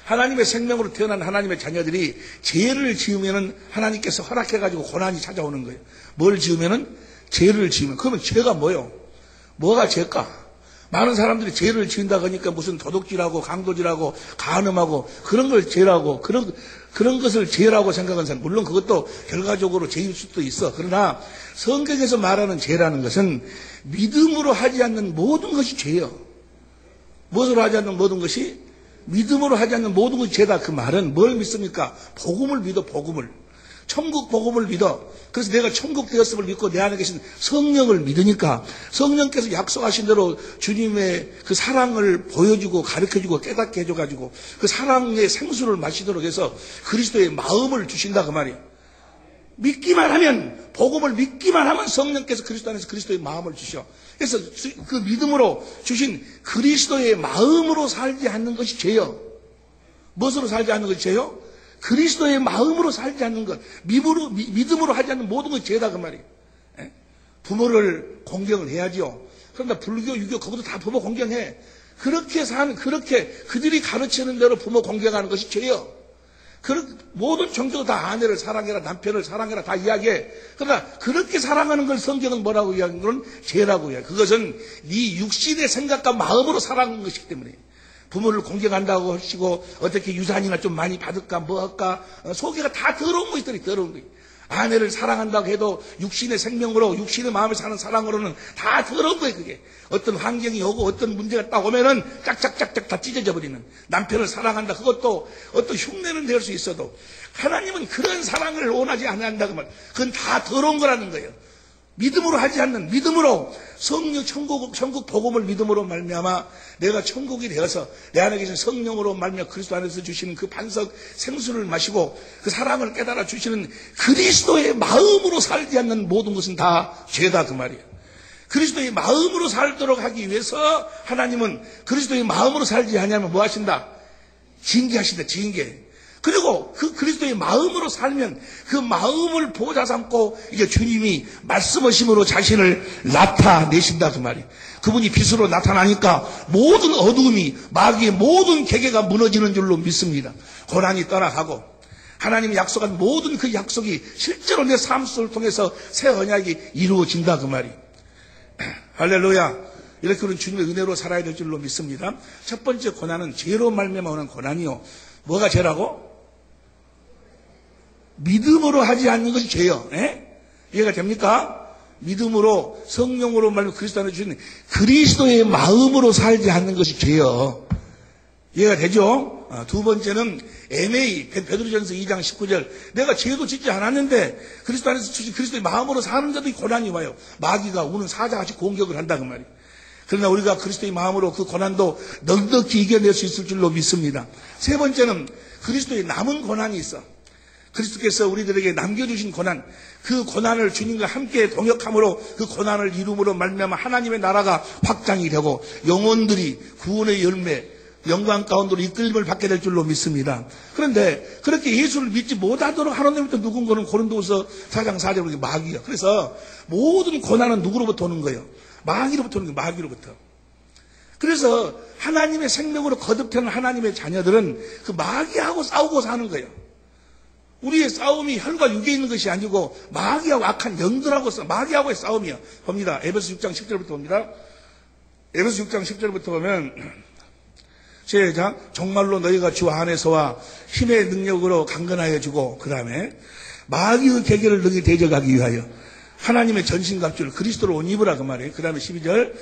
하나님의 생명으로 태어난 하나님의 자녀들이 죄를 지으면은 하나님께서 허락해가지고 고난이 찾아오는 거예요. 뭘 지으면은? 죄를 지으면. 그러면 죄가 뭐요? 뭐가 죄일까? 많은 사람들이 죄를 지은다고 하니까 무슨 도둑질하고 강도질하고 간음하고 그런 걸 죄라고, 그런 것을 죄라고 생각하는 사람, 물론 그것도 결과적으로 죄일 수도 있어. 그러나 성경에서 말하는 죄라는 것은 믿음으로 하지 않는 모든 것이 죄예요. 무엇으로 하지 않는 모든 것이? 믿음으로 하지 않는 모든 것이 죄다. 그 말은 뭘 믿습니까? 복음을 믿어, 복음을. 천국 복음을 믿어. 그래서 내가 천국 되었음을 믿고 내 안에 계신 성령을 믿으니까 성령께서 약속하신 대로 주님의 그 사랑을 보여주고 가르쳐주고 깨닫게 해줘가지고 그 사랑의 생수를 마시도록 해서 그리스도의 마음을 주신다 그 말이에요. 믿기만 하면, 복음을 믿기만 하면 성령께서 그리스도 안에서 그리스도의 마음을 주셔. 그래서 그 믿음으로 주신 그리스도의 마음으로 살지 않는 것이 죄요. 무엇으로 살지 않는 것이 죄요? 그리스도의 마음으로 살지 않는 것, 믿음으로 하지 않는 모든 것이 죄다 그 말이에요. 부모를 공경을 해야지요. 그런데 불교, 유교 거기도 다 부모 공경해. 그렇게 그들이 가르치는 대로 부모 공경하는 것이 죄요. 모든 종교가 다 아내를 사랑해라, 남편을 사랑해라 다 이야기해. 그러나 그렇게 사랑하는 걸 성경은 뭐라고 이야기하는 건 죄라고 이야기해. 그것은 네 육신의 생각과 마음으로 사랑하는 것이기 때문에. 부모를 공경한다고 하시고 어떻게 유산이나 좀 많이 받을까 뭐 할까 속에가 다 더러운 것들이 더러운 거예요. 아내를 사랑한다고 해도 육신의 생명으로, 육신의 마음을 사는 사랑으로는 다 더러운 거예요, 그게. 어떤 환경이 오고 어떤 문제가 딱 오면은 짝짝짝짝 다 찢어져 버리는. 남편을 사랑한다. 그것도 어떤 흉내는 낼 수 있어도 하나님은 그런 사랑을 원하지 않는다고 말. 그건 다 더러운 거라는 거예요. 믿음으로 하지 않는, 믿음으로 성령 천국 복음을 믿음으로 말미암아 내가 천국이 되어서 내 안에 계신 성령으로 말미암아 그리스도 안에서 주시는 그 반석 생수를 마시고 그 사랑을 깨달아 주시는 그리스도의 마음으로 살지 않는 모든 것은 다 죄다 그 말이에요. 그리스도의 마음으로 살도록 하기 위해서 하나님은 그리스도의 마음으로 살지 않으면 뭐 하신다? 징계하신다. 징계. 그리고 그 그리스도의 마음으로 살면 그 마음을 보좌 삼고 이제 주님이 말씀하심으로 자신을 나타내신다 그 말이에요. 그분이 빛으로 나타나니까 모든 어두움이 마귀의 모든 계계가 무너지는 줄로 믿습니다. 고난이 떠나가고 하나님이 약속한 모든 그 약속이 실제로 내 삶 속을 통해서 새 언약이 이루어진다 그 말이에요. 할렐루야. 이렇게 우리는 주님의 은혜로 살아야 될 줄로 믿습니다. 첫 번째 고난은 죄로 말미암아 오는 고난이요. 뭐가 죄라고? 믿음으로 하지 않는 것이 죄요. 이해가 됩니까? 믿음으로 성령으로 말미암아 그리스도 안에 주시는 그리스도의 마음으로 살지 않는 것이 죄요. 이해가 되죠? 두 번째는 MA 베드로전서 2장 19절 내가 죄도 짓지 않았는데 그리스도 안에서 주신 그리스도의 마음으로 사는 자도 고난이 와요. 마귀가 우는 사자같이 공격을 한다 그 말이에요. 그러나 우리가 그리스도의 마음으로 그 고난도 넉넉히 이겨낼 수 있을 줄로 믿습니다. 세 번째는 그리스도의 남은 고난이 있어. 그리스도께서 우리들에게 남겨주신 고난, 그 고난을 주님과 함께 동역함으로 그 고난을 이룸으로 말미암아 하나님의 나라가 확장이 되고 영혼들이 구원의 열매, 영광 가운데로 이끌림을 받게 될 줄로 믿습니다. 그런데 그렇게 예수를 믿지 못하도록 하나님부터 누군 거는 고린도후서 4장 4절로 마귀야. 그래서 모든 고난은 누구로부터 오는 거예요? 마귀로부터 오는 거예요. 마귀로부터. 그래서 하나님의 생명으로 거듭되는 하나님의 자녀들은 그 마귀하고 싸우고 사는 거예요. 우리의 싸움이 혈과 육에 있는 것이 아니고 마귀하고 악한 영들하고 마귀하고의 싸움이야. 봅니다. 에베소 6장 10절부터 봅니다. 에베소 6장 10절부터 보면 시작. 정말로 너희가 주 안에서와 힘의 능력으로 강건하여지고 그 다음에 마귀의 계계를 너희 대적하기 위하여 하나님의 전신갑주를 그리스도로 옷 입으라 그 말이에요. 그 다음에 12절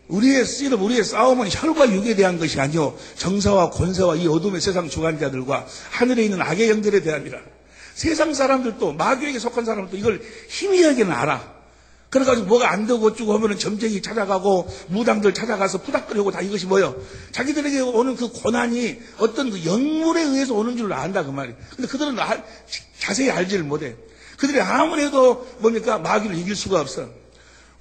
우리의 싸움은 혈과 육에 대한 것이 아니요 정사와 권세와 이 어둠의 세상 주관자들과 하늘에 있는 악의 영들에 대함이라. 세상 사람들도 마귀에게 속한 사람들도 이걸 희미하게는 알아. 그래가지고 뭐가 안 되고 어쩌고 하면은 점쟁이 찾아가고 무당들 찾아가서 푸닥거리고 다 이것이 뭐예요? 자기들에게 오는 그 고난이 어떤 그 영물에 의해서 오는 줄 안다 그 말이에요. 근데 그들은 자세히 알지를 못해. 그들이 아무리 해도 뭡니까? 마귀를 이길 수가 없어.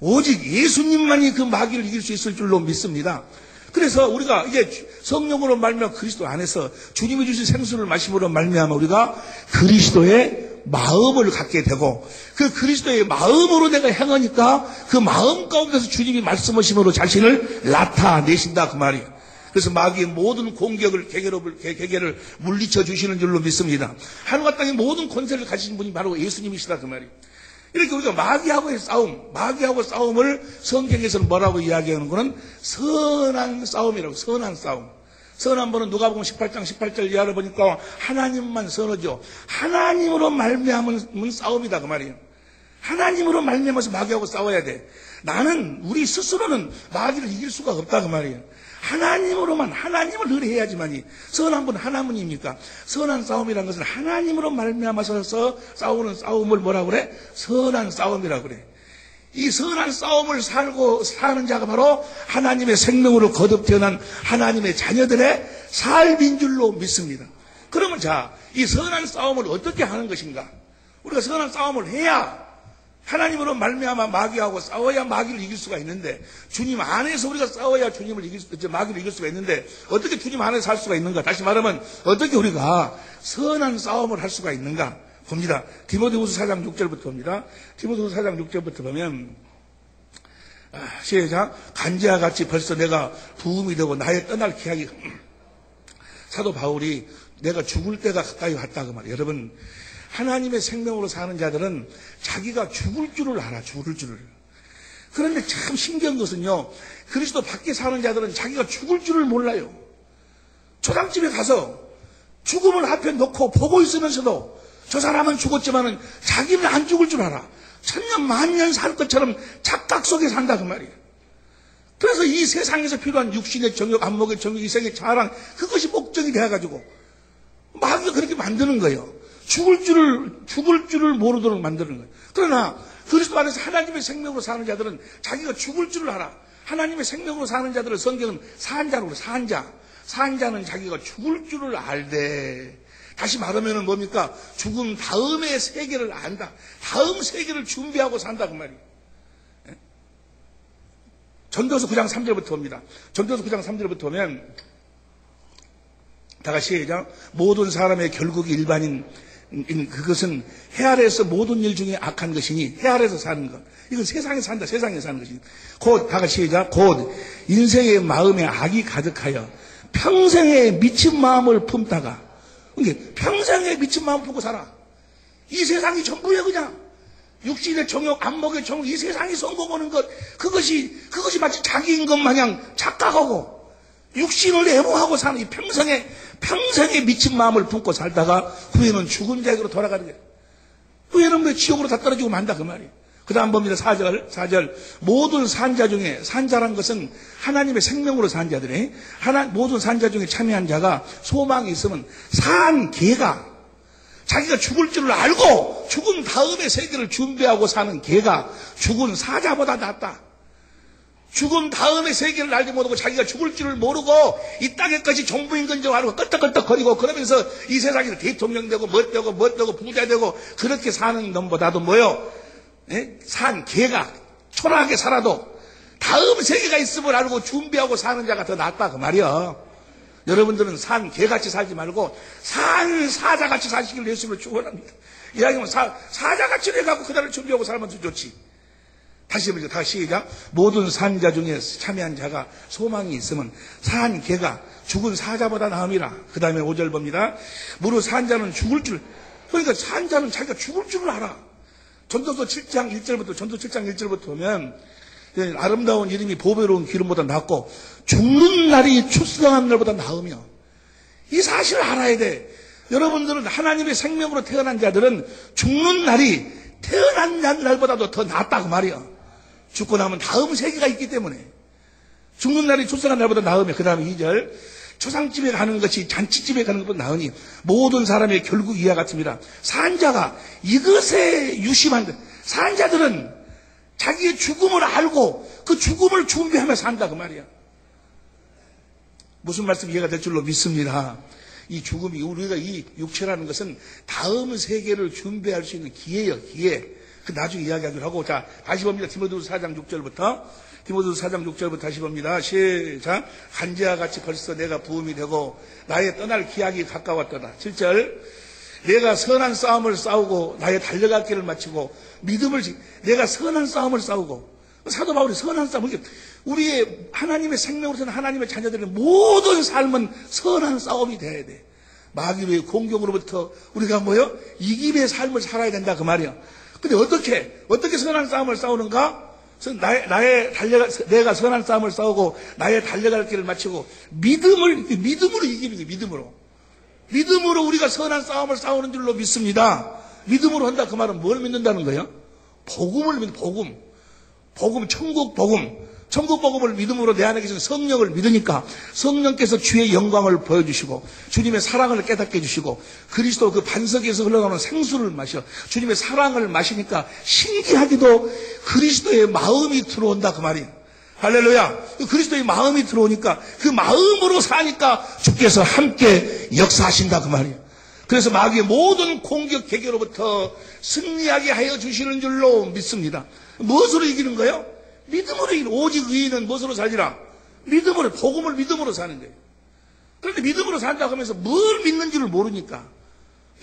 오직 예수님만이 그 마귀를 이길 수 있을 줄로 믿습니다. 그래서 우리가 이제 성령으로 말미암아 그리스도 안에서 주님이 주신 생수를 마심으로 말미암아 우리가 그리스도의 마음을 갖게 되고 그 그리스도의 마음으로 내가 행하니까 그 마음 가운데서 주님이 말씀하심으로 자신을 나타내신다 그 말이에요. 그래서 마귀의 모든 공격을 계계를 물리쳐 주시는 줄로 믿습니다. 하늘과 땅의 모든 권세를 가지신 분이 바로 예수님이시다 그 말이에요. 이렇게 우리가 마귀하고의 싸움, 마귀하고 싸움을 성경에서는 뭐라고 이야기하는 거는 선한 싸움이라고. 선한 싸움. 선한 분은 누가복음 18장 18절 이하를 보니까 하나님만 선하죠. 하나님으로 말미암은 싸움이다 그 말이에요. 하나님으로 말미암아서 마귀하고 싸워야 돼. 나는 우리 스스로는 마귀를 이길 수가 없다 그 말이에요. 하나님으로만 하나님을 의뢰해야지만이. 선한 분은 하나님입니까? 선한 싸움이라는 것은 하나님으로 말미암아서 싸우는 싸움을 뭐라고 그래? 선한 싸움이라고 그래. 이 선한 싸움을 사는 자가 바로 하나님의 생명으로 거듭 태어난 하나님의 자녀들의 삶인 줄로 믿습니다. 그러면 자, 이 선한 싸움을 어떻게 하는 것인가? 우리가 선한 싸움을 해야 하나님으로 말미암아 마귀하고 싸워야 마귀를 이길 수가 있는데, 주님 안에서 우리가 싸워야 마귀를 이길 수가 있는데, 어떻게 주님 안에서 살 수가 있는가? 다시 말하면 어떻게 우리가 선한 싸움을 할 수가 있는가? 봅니다. 디모데후서 4장 6절부터 봅니다. 디모데후서 4장 6절부터 보면 시작. 간지와 같이 벌써 내가 부음이 되고 나의 떠날 기약이 사도 바울이 내가 죽을 때가 가까이 왔다 그 말이에요. 여러분, 하나님의 생명으로 사는 자들은 자기가 죽을 줄을 알아. 죽을 줄을. 그런데 참 신기한 것은요, 그리스도 밖에 사는 자들은 자기가 죽을 줄을 몰라요. 초당집에 가서 죽음을 앞에 놓고 보고 있으면서도 저 사람은 죽었지만은 자기는 안 죽을 줄 알아. 천년 만년 살 것처럼 착각 속에 산다 그 말이에요. 그래서 이 세상에서 필요한 육신의 정욕, 안목의 정욕, 이생의 자랑, 그것이 목적이 돼가지고 마귀가 그렇게 만드는 거예요. 죽을 줄을 모르도록 만드는 거예요. 그러나 그리스도 안에서 하나님의 생명으로 사는 자들은 자기가 죽을 줄을 알아. 하나님의 생명으로 사는 자들을 성경은 산자로 산자. 산자는 자기가 죽을 줄을 알되. 다시 말하면 뭡니까? 죽음 다음의 세계를 안다. 다음 세계를 준비하고 산다 그 말이에요. 전도서 9장 3절부터 옵니다. 전도서 9장 3절부터 오면 다 같이 시작. 모든 사람의 결국이 일반인 그것은 해 아래에서 모든 일 중에 악한 것이니 해 아래에서 사는 것. 이건 세상에 산다. 세상에 사는 것이니. 곧 다 같이 시작. 곧 인생의 마음에 악이 가득하여 평생에 미친 마음을 품다가 평생에 미친 마음 품고 살아. 이 세상이 전부야 그냥. 육신의 정욕, 안목의 정욕, 이 세상이 성공하는 것, 그것이 마치 자기인 것 마냥 착각하고 육신을 애호하고 사는 이 평생에 미친 마음을 품고 살다가 후에는 죽은 자에게로 돌아가는 거예요. 후에는 왜 지옥으로 다 떨어지고 만다 그 말이에요. 그 다음 봅니다. 4절. 모든 산자 중에, 산자란 것은 하나님의 생명으로 산 자들이, 모든 산자 중에 참여한 자가 소망이 있으면 산 개가, 자기가 죽을 줄을 알고 죽은 다음의 세계를 준비하고 사는 개가 죽은 사자보다 낫다. 죽은 다음의 세계를 알지 못하고 자기가 죽을 줄을 모르고 이 땅에까지 종부인 건 줄 알고 끄떡끄떡거리고 그러면서 이 세상에서 대통령 되고 멋되고 부자 되고 그렇게 사는 놈보다도 뭐요? 산 개가 초라하게 살아도 다음 세계가 있음을 알고 준비하고 사는 자가 더 낫다 그 말이야. 여러분들은 산 개같이 살지 말고 산 사자같이 사시길 예수님을 축원합니다. 이야기하면 사자같이 해갖고 그날을 준비하고 살면 더 좋지. 다시 시작. 모든 산자 중에 참여한 자가 소망이 있으면 산 개가 죽은 사자보다 나음이라. 그 다음에 5절 봅니다. 무릇 산자는 죽을 줄, 그러니까 산자는 자기가 죽을 줄을 알아. 전도서 7장 1절부터 보면 아름다운 이름이 보배로운 기름보다 낫고 죽는 날이 출생한 날보다 나으며, 이 사실을 알아야 돼. 여러분들은 하나님의 생명으로 태어난 자들은 죽는 날이 태어난 날보다도 더 낫다 그 말이야. 죽고 나면 다음 세계가 있기 때문에 죽는 날이 출생한 날보다 나으며. 그 다음에 2절. 초상집에 가는 것이 잔치집에 가는 것보다 나으니 모든 사람의 결국 이와 같습니다. 산자가 이것에 유심한데, 산자들은 자기의 죽음을 알고 그 죽음을 준비하며 산다 그 말이야. 무슨 말씀 이해가 될 줄로 믿습니다. 이 죽음이, 우리가 이 육체라는 것은 다음 세계를 준비할 수 있는 기회예요, 기회. 그 나중에 이야기하기로 하고. 자, 다시 봅니다. 디모데후서 4장 6절부터 다시 봅니다. 시작. 간지와 같이 벌써 내가 부음이 되고 나의 떠날 기약이 가까웠더라. 7절. 내가 선한 싸움을 싸우고 나의 달려갈 길을 마치고 내가 선한 싸움을 싸우고. 사도 바울이 선한 싸움, 우리의 하나님의 생명으로 사는 하나님의 자녀들의 모든 삶은 선한 싸움이 돼야 돼. 마귀의 공격으로부터 우리가 이김의 삶을 살아야 된다 그 말이야. 근데 어떻게 선한 싸움을 싸우는가? 내가 선한 싸움을 싸우고 나의 달려갈 길을 마치고 믿음으로 이기는 거예요. 믿음으로 우리가 선한 싸움을 싸우는 줄로 믿습니다. 믿음으로 한다 그 말은 뭘 믿는다는 거예요? 복음을 믿는, 복음, 천국 복음을 믿음으로 내 안에 계신 성령을 믿으니까 성령께서 주의 영광을 보여주시고 주님의 사랑을 깨닫게 해주시고 그리스도 그 반석에서 흘러나오는 생수를 마셔 주님의 사랑을 마시니까 신기하게도 그리스도의 마음이 들어온다 그 말이에요. 할렐루야. 그리스도의 마음이 들어오니까 그 마음으로 사니까 주께서 함께 역사하신다 그 말이에요. 그래서 마귀의 모든 공격 계계로부터 승리하게 하여 주시는 줄로 믿습니다. 무엇으로 이기는 거예요? 믿음으로 이기는. 오직 의인은 무엇으로 살리라? 믿음으로, 복음을 믿음으로 사는 거예요. 그런데 믿음으로 산다고 하면서 뭘 믿는지를 모르니까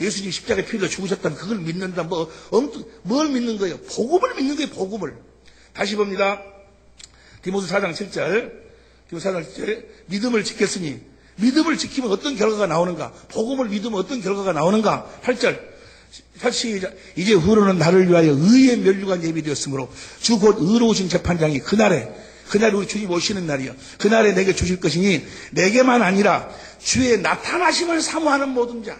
예수님 십자가에 피 흘려 죽으셨다면 그걸 믿는다. 뭘 믿는 거예요? 복음을 믿는 거예요. 복음을. 다시 봅니다. 디모데 4장 7절. 믿음을 지켰으니 믿음을 지키면 어떤 결과가 나오는가? 복음을 믿으면 어떤 결과가 나오는가? 8절. 이제 후로는 나를 위하여 의의 면류관 예비되었으므로 주 곧 의로우신 재판장이 그날에 우리 주님 오시는 날이요. 그날에 내게 주실 것이니 내게만 아니라 주의 나타나심을 사모하는 모든 자,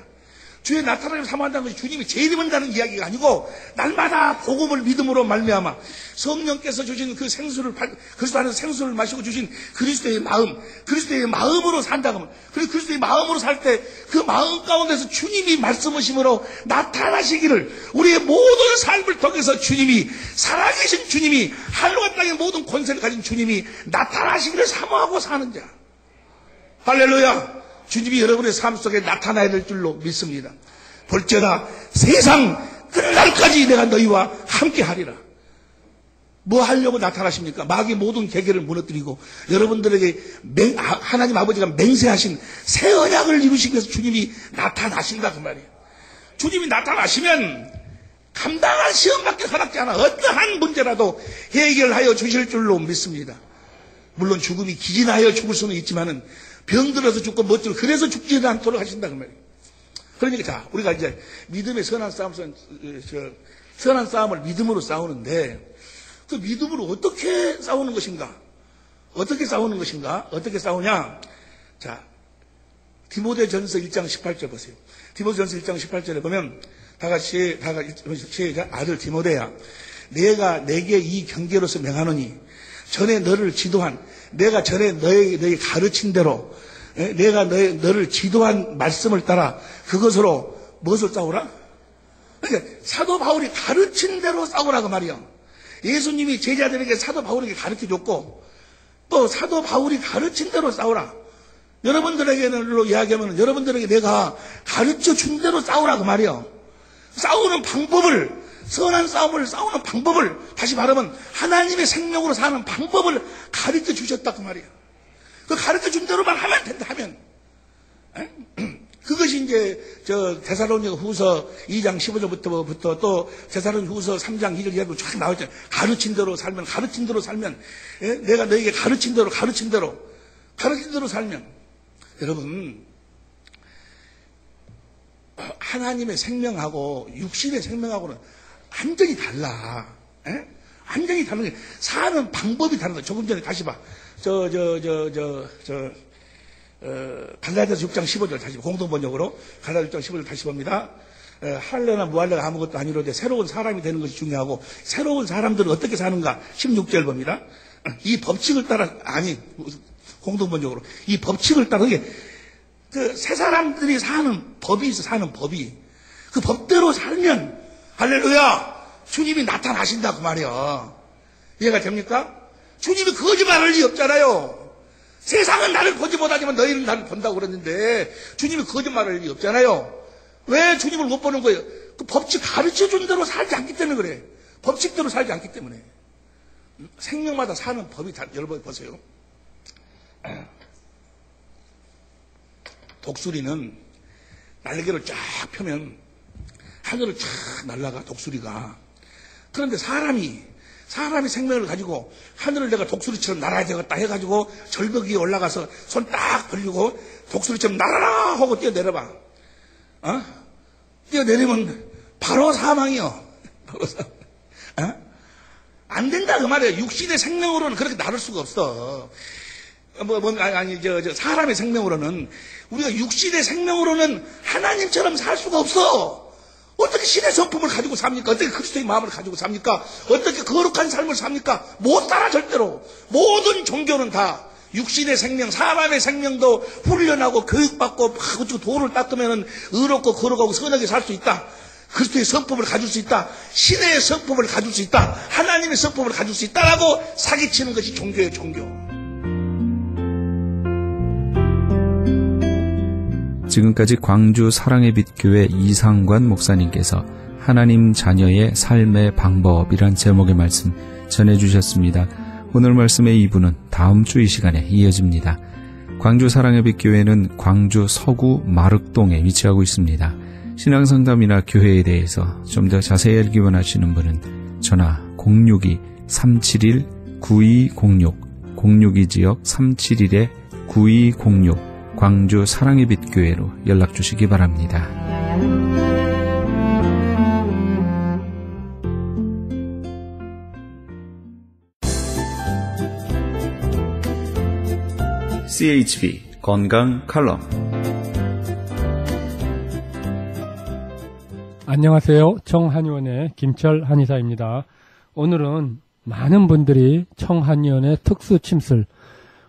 주의 나타남을 사모한다는 것이 주님이 재림한다는 이야기가 아니고 날마다 복음을 믿음으로 말미암아 성령께서 주신 그 생수를 그리스도 안에서 생수를 마시고 주신 그리스도의 마음, 그리스도의 마음으로 산다고 하면, 그리고 그리스도의 마음으로 살 때 그 마음 가운데서 주님이 말씀하심으로 나타나시기를, 우리의 모든 삶을 통해서 주님이, 살아계신 주님이, 하늘과 땅의 모든 권세를 가진 주님이 나타나시기를 사모하고 사는 자. 할렐루야. 주님이 여러분의 삶 속에 나타나야 될 줄로 믿습니다. 볼지어다 세상 끝날까지 내가 너희와 함께 하리라. 뭐 하려고 나타나십니까? 마귀의 모든 계계를 무너뜨리고 여러분들에게 하나님 아버지가 맹세하신 새 언약을 이루시기 위해서 주님이 나타나신다 그 말이에요. 주님이 나타나시면 감당할 시험밖에 허락지 않아 어떠한 문제라도 해결하여 주실 줄로 믿습니다. 물론 죽음이 기진하여 죽을 수는 있지만은 병들어서 죽고 멋지고 그래서 죽지는 않도록 하신다 그 말이에요. 그러니까 자, 우리가 이제 믿음의 선한 싸움을 믿음으로 싸우는데 그 믿음으로 어떻게 싸우는 것인가? 어떻게 싸우는 것인가? 어떻게 싸우냐? 자, 디모데전서 1장 18절 보세요. 디모데전서 1장 18절에 보면 다 같이 시작. 아들 디모데야, 내가 내게 이 경계로서 명하노니 전에 너를 지도한, 내가 전에 너에게 가르친 대로 내가 너를 지도한 말씀을 따라 그것으로 무엇을 싸우라? 그러니까 사도 바울이 가르친 대로 싸우라고 말이야. 예수님이 제자들에게 사도 바울에게 가르쳐줬고 또 사도 바울이 가르친 대로 싸우라. 여러분들에게는 이야기하면 여러분들에게 내가 가르쳐준 대로 싸우라고 말이야. 싸우는 방법을, 선한 싸움을 싸우는 방법을, 다시 말하면 하나님의 생명으로 사는 방법을 가르쳐 주셨다 그 말이야. 그 가르쳐 준 대로만 하면 된다 하면. 그것이 이제 데살로니가 후서 2장 15절부터 또 데살로니가 후서 3장 2절 이야기로 쫙 나오죠. 가르친 대로 살면 내가 너에게 가르친 대로 살면. 여러분, 하나님의 생명하고 육신의 생명하고는 완전히 달라. 완전히 다른 게 사는 방법이 다른 거야. 조금 전에 다시 봐. 갈라디아서 6장 15절 다시 봐. 공동번역으로 갈라디아서 6장 15절 다시 봅니다. 할례나 무할례가 아무것도 아니로되 새로운 사람이 되는 것이 중요하고 새로운 사람들은 어떻게 사는가? 16절 봅니다. 이 법칙을 따라 공동번역으로 이 법칙을 따라 그 새 사람들이 사는 법이 있어. 사는 법이 그 법대로 살면 할렐루야 주님이 나타나신다 그 말이야. 이해가 됩니까? 주님이 거짓말할 리 없잖아요. 세상은 나를 보지 못하지만 너희는 나를 본다고 그랬는데 주님이 거짓말할 일이 없잖아요. 왜 주님을 못 보는 거예요? 그 법칙 가르쳐준 대로 살지 않기 때문에 그래. 법칙대로 살지 않기 때문에. 생명마다 사는 법이 다, 여러분 보세요. 독수리는 날개를 쫙 펴면 하늘을 쫙 날아가 독수리가. 그런데 사람이 생명을 가지고 하늘을 내가 독수리처럼 날아야 되겠다 해가지고 절벽 위에 올라가서 손 딱 벌리고 독수리처럼 날아라 하고 뛰어내려봐. 뛰어내리면 바로 사망이요. 안 된다 그 말이에요. 육신의 생명으로는 그렇게 나를 수가 없어. 사람의 생명으로는, 우리가 육신의 생명으로는 하나님처럼 살 수가 없어. 어떻게 신의 성품을 가지고 삽니까? 어떻게 그리스도의 마음을 가지고 삽니까? 어떻게 거룩한 삶을 삽니까? 못 살아 절대로. 모든 종교는 다 육신의 생명, 사람의 생명도 훈련하고 교육받고 돌을 닦으면 의롭고 거룩하고 선하게 살 수 있다. 그리스도의 성품을 가질 수 있다. 신의 성품을 가질 수 있다. 하나님의 성품을 가질 수 있다라고 사기치는 것이 종교예요, 종교. 지금까지 광주 사랑의 빛교회 이상관 목사님께서 하나님 자녀의 삶의 방법이란 제목의 말씀 전해주셨습니다. 오늘 말씀의 2부는 다음 주 이 시간에 이어집니다. 광주 사랑의 빛교회는 광주 서구 마륵동에 위치하고 있습니다. 신앙상담이나 교회에 대해서 좀 더 자세히 알기 원하시는 분은 전화 062-371-9206, 062지역 371-9206 광주 사랑의 빛 교회로 연락 주시기 바랍니다. CHB 건강 칼럼. 안녕하세요. 청한의원의 김철 한의사입니다. 오늘은 많은 분들이 청한의원의 특수 침술,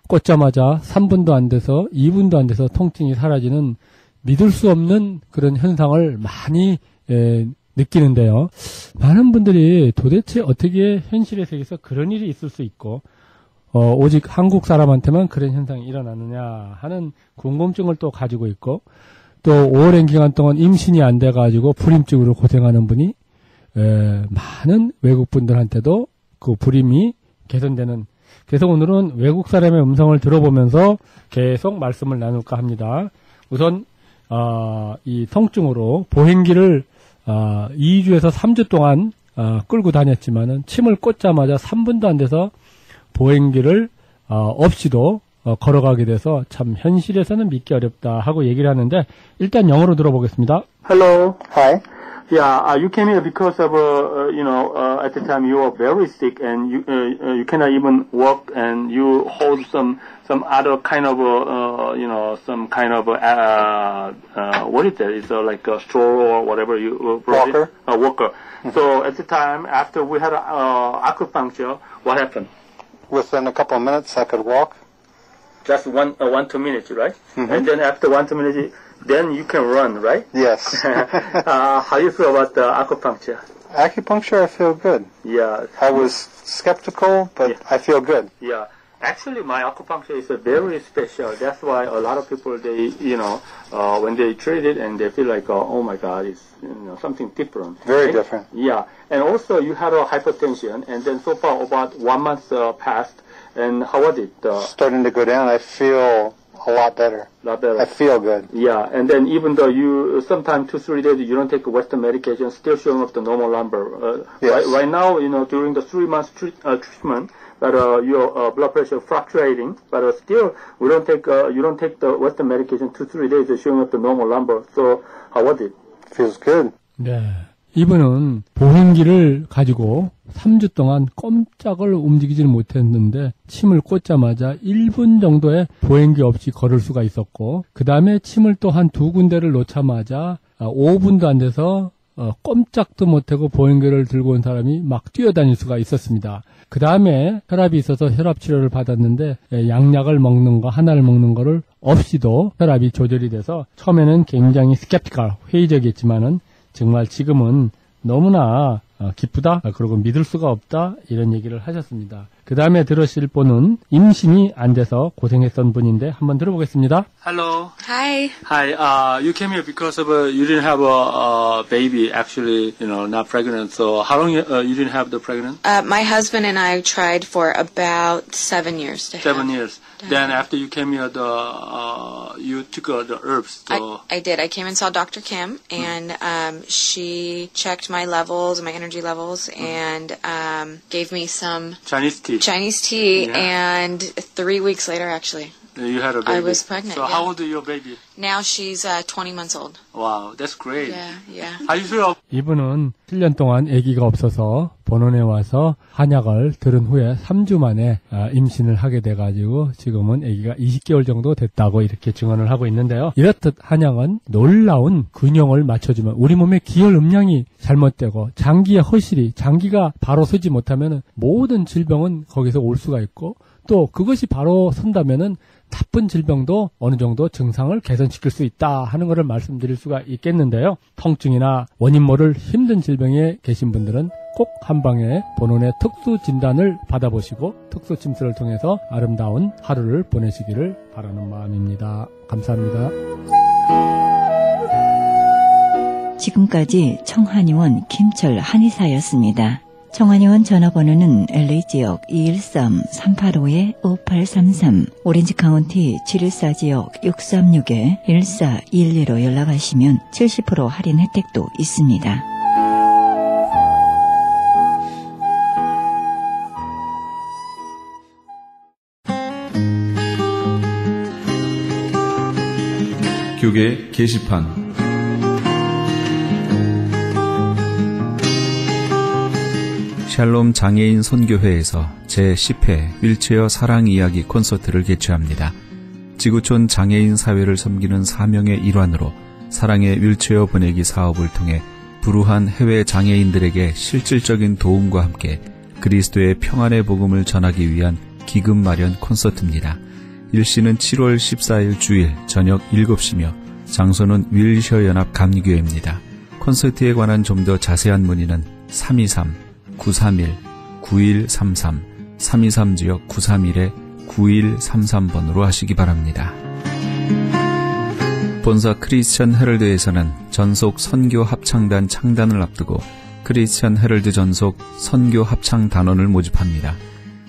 꽂자마자 3분도 안 돼서 2분도 안 돼서 통증이 사라지는 믿을 수 없는 그런 현상을 많이 느끼는데요. 많은 분들이 도대체 어떻게 현실의 세계에서 그런 일이 있을 수 있고 오직 한국 사람한테만 그런 현상이 일어나느냐 하는 궁금증을 또 가지고 있고, 또 오랜 기간 동안 임신이 안 돼가지고 불임증으로 고생하는 분이 많은 외국 분들한테도 그 불임이 개선되는, 그래서 오늘은 외국 사람의 음성을 들어보면서 계속 말씀을 나눌까 합니다. 우선 이 통증으로 보행기를 2주에서 3주 동안 끌고 다녔지만은 침을 꽂자마자 3분도 안 돼서 보행기를 없이도 걸어가게 돼서 참 현실에서는 믿기 어렵다 하고 얘기를 하는데, 일단 영어로 들어보겠습니다. Hello. Hi. Yeah, you came here because of, at the time you were very sick and you cannot even walk and you hold some other kind of, some kind of, what is that? It's like a straw or whatever you brought Walker. A walker. So at the time, after we had acupuncture, what happened? Within a couple of minutes, I could walk. Just 1-2 minutes, right? Mm-hmm. And then after 1-2 minutes, then you can run, right? Yes. How do you feel about the acupuncture? Acupuncture, I feel good. Yeah. I was skeptical, but Yeah. I feel good. Yeah. Actually, my acupuncture is very special. That's why a lot of people, they, when they treat it and they feel like, oh my God, it's something different. Very right? different. Yeah. And also, you had a hypertension, and then so far about 1 month passed. And how was it? Starting to go down, I feel a lot better. Lot better. I feel good. Yeah, and then even though you sometimes 2-3 days you don't take Western medication, still showing up the normal number. Yes. Right now, during the 3 months treatment, but your blood pressure fluctuating, but still we don't take you don't take the Western medication 2-3 days, it's showing up the normal number. So how was it? Feels good. 네. 이분은 보행기를 가지고 3주 동안 꼼짝을 움직이지를 못했는데 침을 꽂자마자 1분 정도의 보행기 없이 걸을 수가 있었고, 그 다음에 침을 또 한 2군데를 놓자마자 5분도 안 돼서 꼼짝도 못하고 보행기를 들고 온 사람이 막 뛰어다닐 수가 있었습니다. 그 다음에 혈압이 있어서 혈압 치료를 받았는데 양약을 먹는 거 하나를 먹는 거를 없이도 혈압이 조절이 돼서 처음에는 굉장히 스캡티컬, 회의적이었지만은 정말 지금은 너무나 기쁘다, 그리고 믿을 수가 없다, 이런 얘기를 하셨습니다. 그 다음에 들으실 분은 임신이 안 돼서 고생했던 분인데 한번 들어보겠습니다. Hello. Hi. Hi. You came here because of you didn't have a baby, actually, not pregnant. So how long you didn't have the pregnant? My husband and I tried for about 7 years to 7 have. years. Then after you came here, you took the herbs. So I did. I came and saw Dr. Kim, and she checked my levels, my energy levels, and gave me some Chinese tea. tea. Yeah. And 3 weeks later, actually, You had a baby. I was pregnant. So yeah. how old is your baby? Now she's 20 months old. Wow, that's great. Yeah. How you feel? 이분은 7년 동안 아기가 없어서 본원에 와서 한약을 들은 후에 3주 만에 임신을 하게 돼가지고 지금은 아기가 20개월 정도 됐다고 이렇게 증언을 하고 있는데요. 이렇듯 한약은 놀라운 균형을 맞춰주면 우리 몸의 기혈 음량이 잘못되고 장기의 허실이, 장기가 바로 서지 못하면 모든 질병은 거기서 올 수가 있고, 또 그것이 바로 선다면은 나쁜 질병도 어느 정도 증상을 개선시킬 수 있다 하는 것을 말씀드릴 수가 있겠는데요. 통증이나 원인 모를 힘든 질병에 계신 분들은 꼭 한방에 본원의 특수 진단을 받아보시고 특수 침술을 통해서 아름다운 하루를 보내시기를 바라는 마음입니다. 감사합니다. 지금까지 청한의원 김철 한의사였습니다. 청한의원 전화번호는 LA지역 213-385-5833, 오렌지 카운티 714지역 636-1412로 연락하시면 70% 할인 혜택도 있습니다. 교계 게시판. 샬롬 장애인 선교회에서 제10회 휠체어 사랑 이야기 콘서트를 개최합니다. 지구촌 장애인 사회를 섬기는 사명의 일환으로 사랑의 휠체어 보내기 사업을 통해 불우한 해외 장애인들에게 실질적인 도움과 함께 그리스도의 평안의 복음을 전하기 위한 기금 마련 콘서트입니다. 일시는 7월 14일 주일 저녁 7시며 장소는 윌셔 연합 감리교회입니다. 콘서트에 관한 좀 더 자세한 문의는 323-931-9133 323지역 931-9133번으로 하시기 바랍니다. 본사 크리스천 헤럴드에서는 전속 선교 합창단 창단을 앞두고 크리스천 헤럴드 전속 선교 합창 단원을 모집합니다.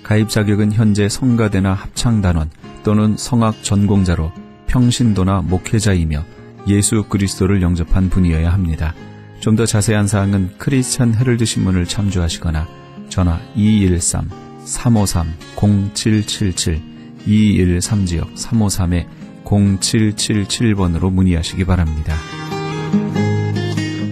가입 자격은 현재 성가대나 합창단원 또는 성악 전공자로 평신도나 목회자이며 예수 그리스도를 영접한 분이어야 합니다. 좀 더 자세한 사항은 크리스천 헤럴드 신문을 참조하시거나 전화 213-353-0777 213지역 353-0777번으로 문의하시기 바랍니다.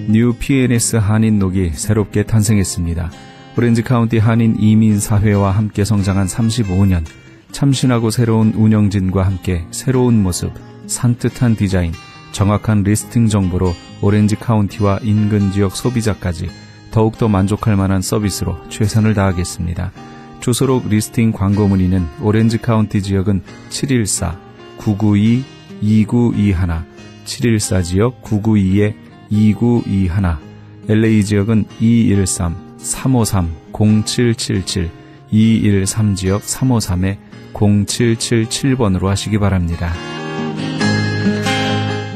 뉴 PNS 한인녹이 새롭게 탄생했습니다. 오렌지 카운티 한인 이민사회와 함께 성장한 35년, 참신하고 새로운 운영진과 함께 새로운 모습, 산뜻한 디자인, 정확한 리스팅 정보로 오렌지 카운티와 인근 지역 소비자까지 더욱더 만족할 만한 서비스로 최선을 다하겠습니다. 주소록 리스팅 광고 문의는 오렌지 카운티 지역은 714-992-2921, 714지역 992-2921, LA 지역은 213-353-0777, 213지역 353-0777번으로 하시기 바랍니다.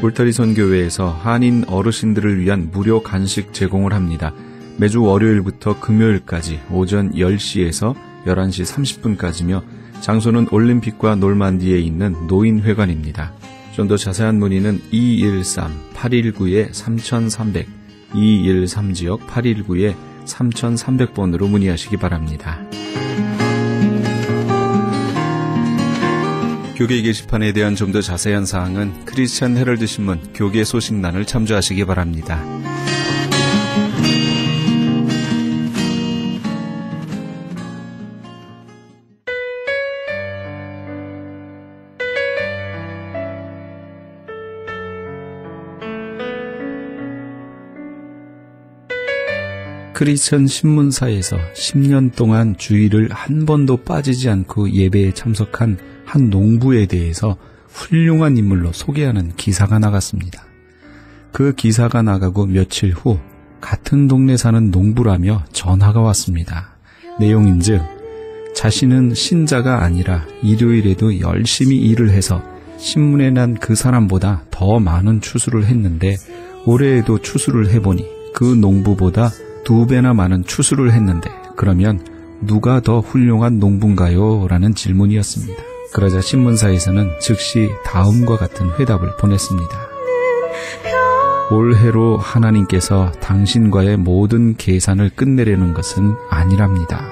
울타리 선교회에서 한인 어르신들을 위한 무료 간식 제공을 합니다. 매주 월요일부터 금요일까지 오전 10시에서 11시 30분까지며 장소는 올림픽과 놀만디에 있는 노인회관입니다. 좀 더 자세한 문의는 213-819-3300, 213지역 819-3300번으로 문의하시기 바랍니다. 교계 게시판에 대한 좀 더 자세한 사항은 크리스천 헤럴드 신문 교계 소식란을 참조하시기 바랍니다. 크리스천 신문사에서 10년 동안 주일을 한 번도 빠지지 않고 예배에 참석한 한 농부에 대해서 훌륭한 인물로 소개하는 기사가 나갔습니다. 그 기사가 나가고 며칠 후 같은 동네 사는 농부라며 전화가 왔습니다. 내용인즉 자신은 신자가 아니라 일요일에도 열심히 일을 해서 신문에 난 그 사람보다 더 많은 추수를 했는데 올해에도 추수를 해보니 그 농부보다 2배나 많은 추수를 했는데 그러면 누가 더 훌륭한 농부인가요? 라는 질문이었습니다. 그러자 신문사에서는 즉시 다음과 같은 회답을 보냈습니다. 올해로 하나님께서 당신과의 모든 계산을 끝내려는 것은 아니랍니다.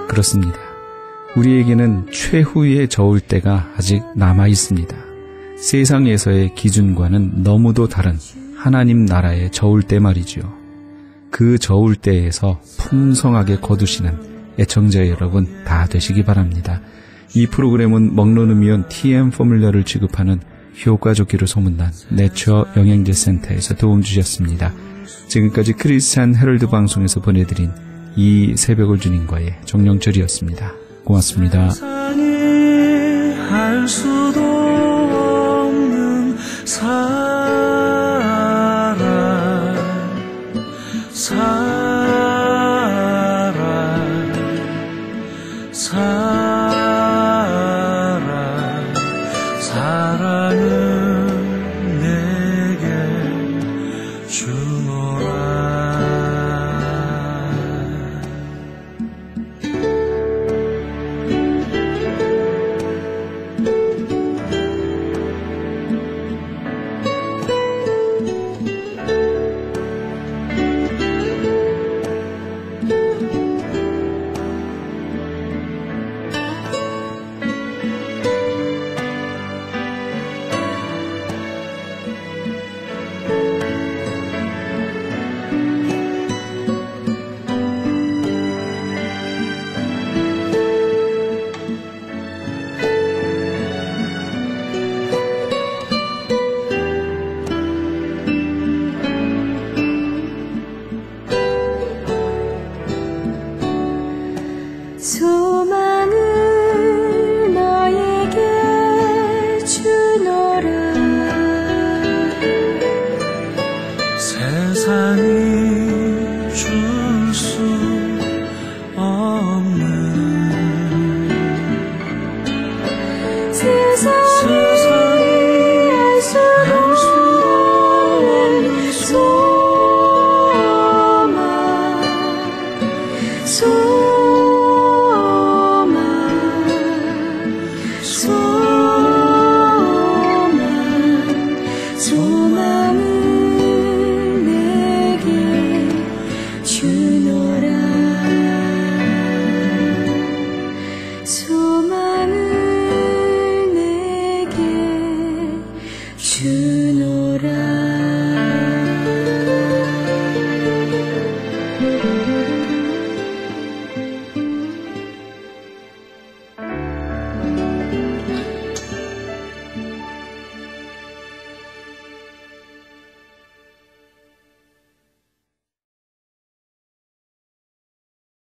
그렇습니다. 우리에게는 최후의 저울 때가 아직 남아 있습니다. 세상에서의 기준과는 너무도 다른 하나님 나라의 저울 때 말이죠. 그 저울 때에서 풍성하게 거두시는 애청자 여러분 다 되시기 바랍니다. 이 프로그램은 먹노르미온 TM 포뮬러를 지급하는 효과 좋기로 소문난 내처 영양제 센터에서 도움 주셨습니다. 지금까지 크리스찬 헤럴드 방송에서 보내드린 이 새벽을 주님과의 정령철이었습니다. 고맙습니다. 할 수도 없는 사랑은 내게 주노라. 소망을 너에게 주노라. 세상이 줄 수 없는 세상이 알 수 없는 소망을 내게 주노라.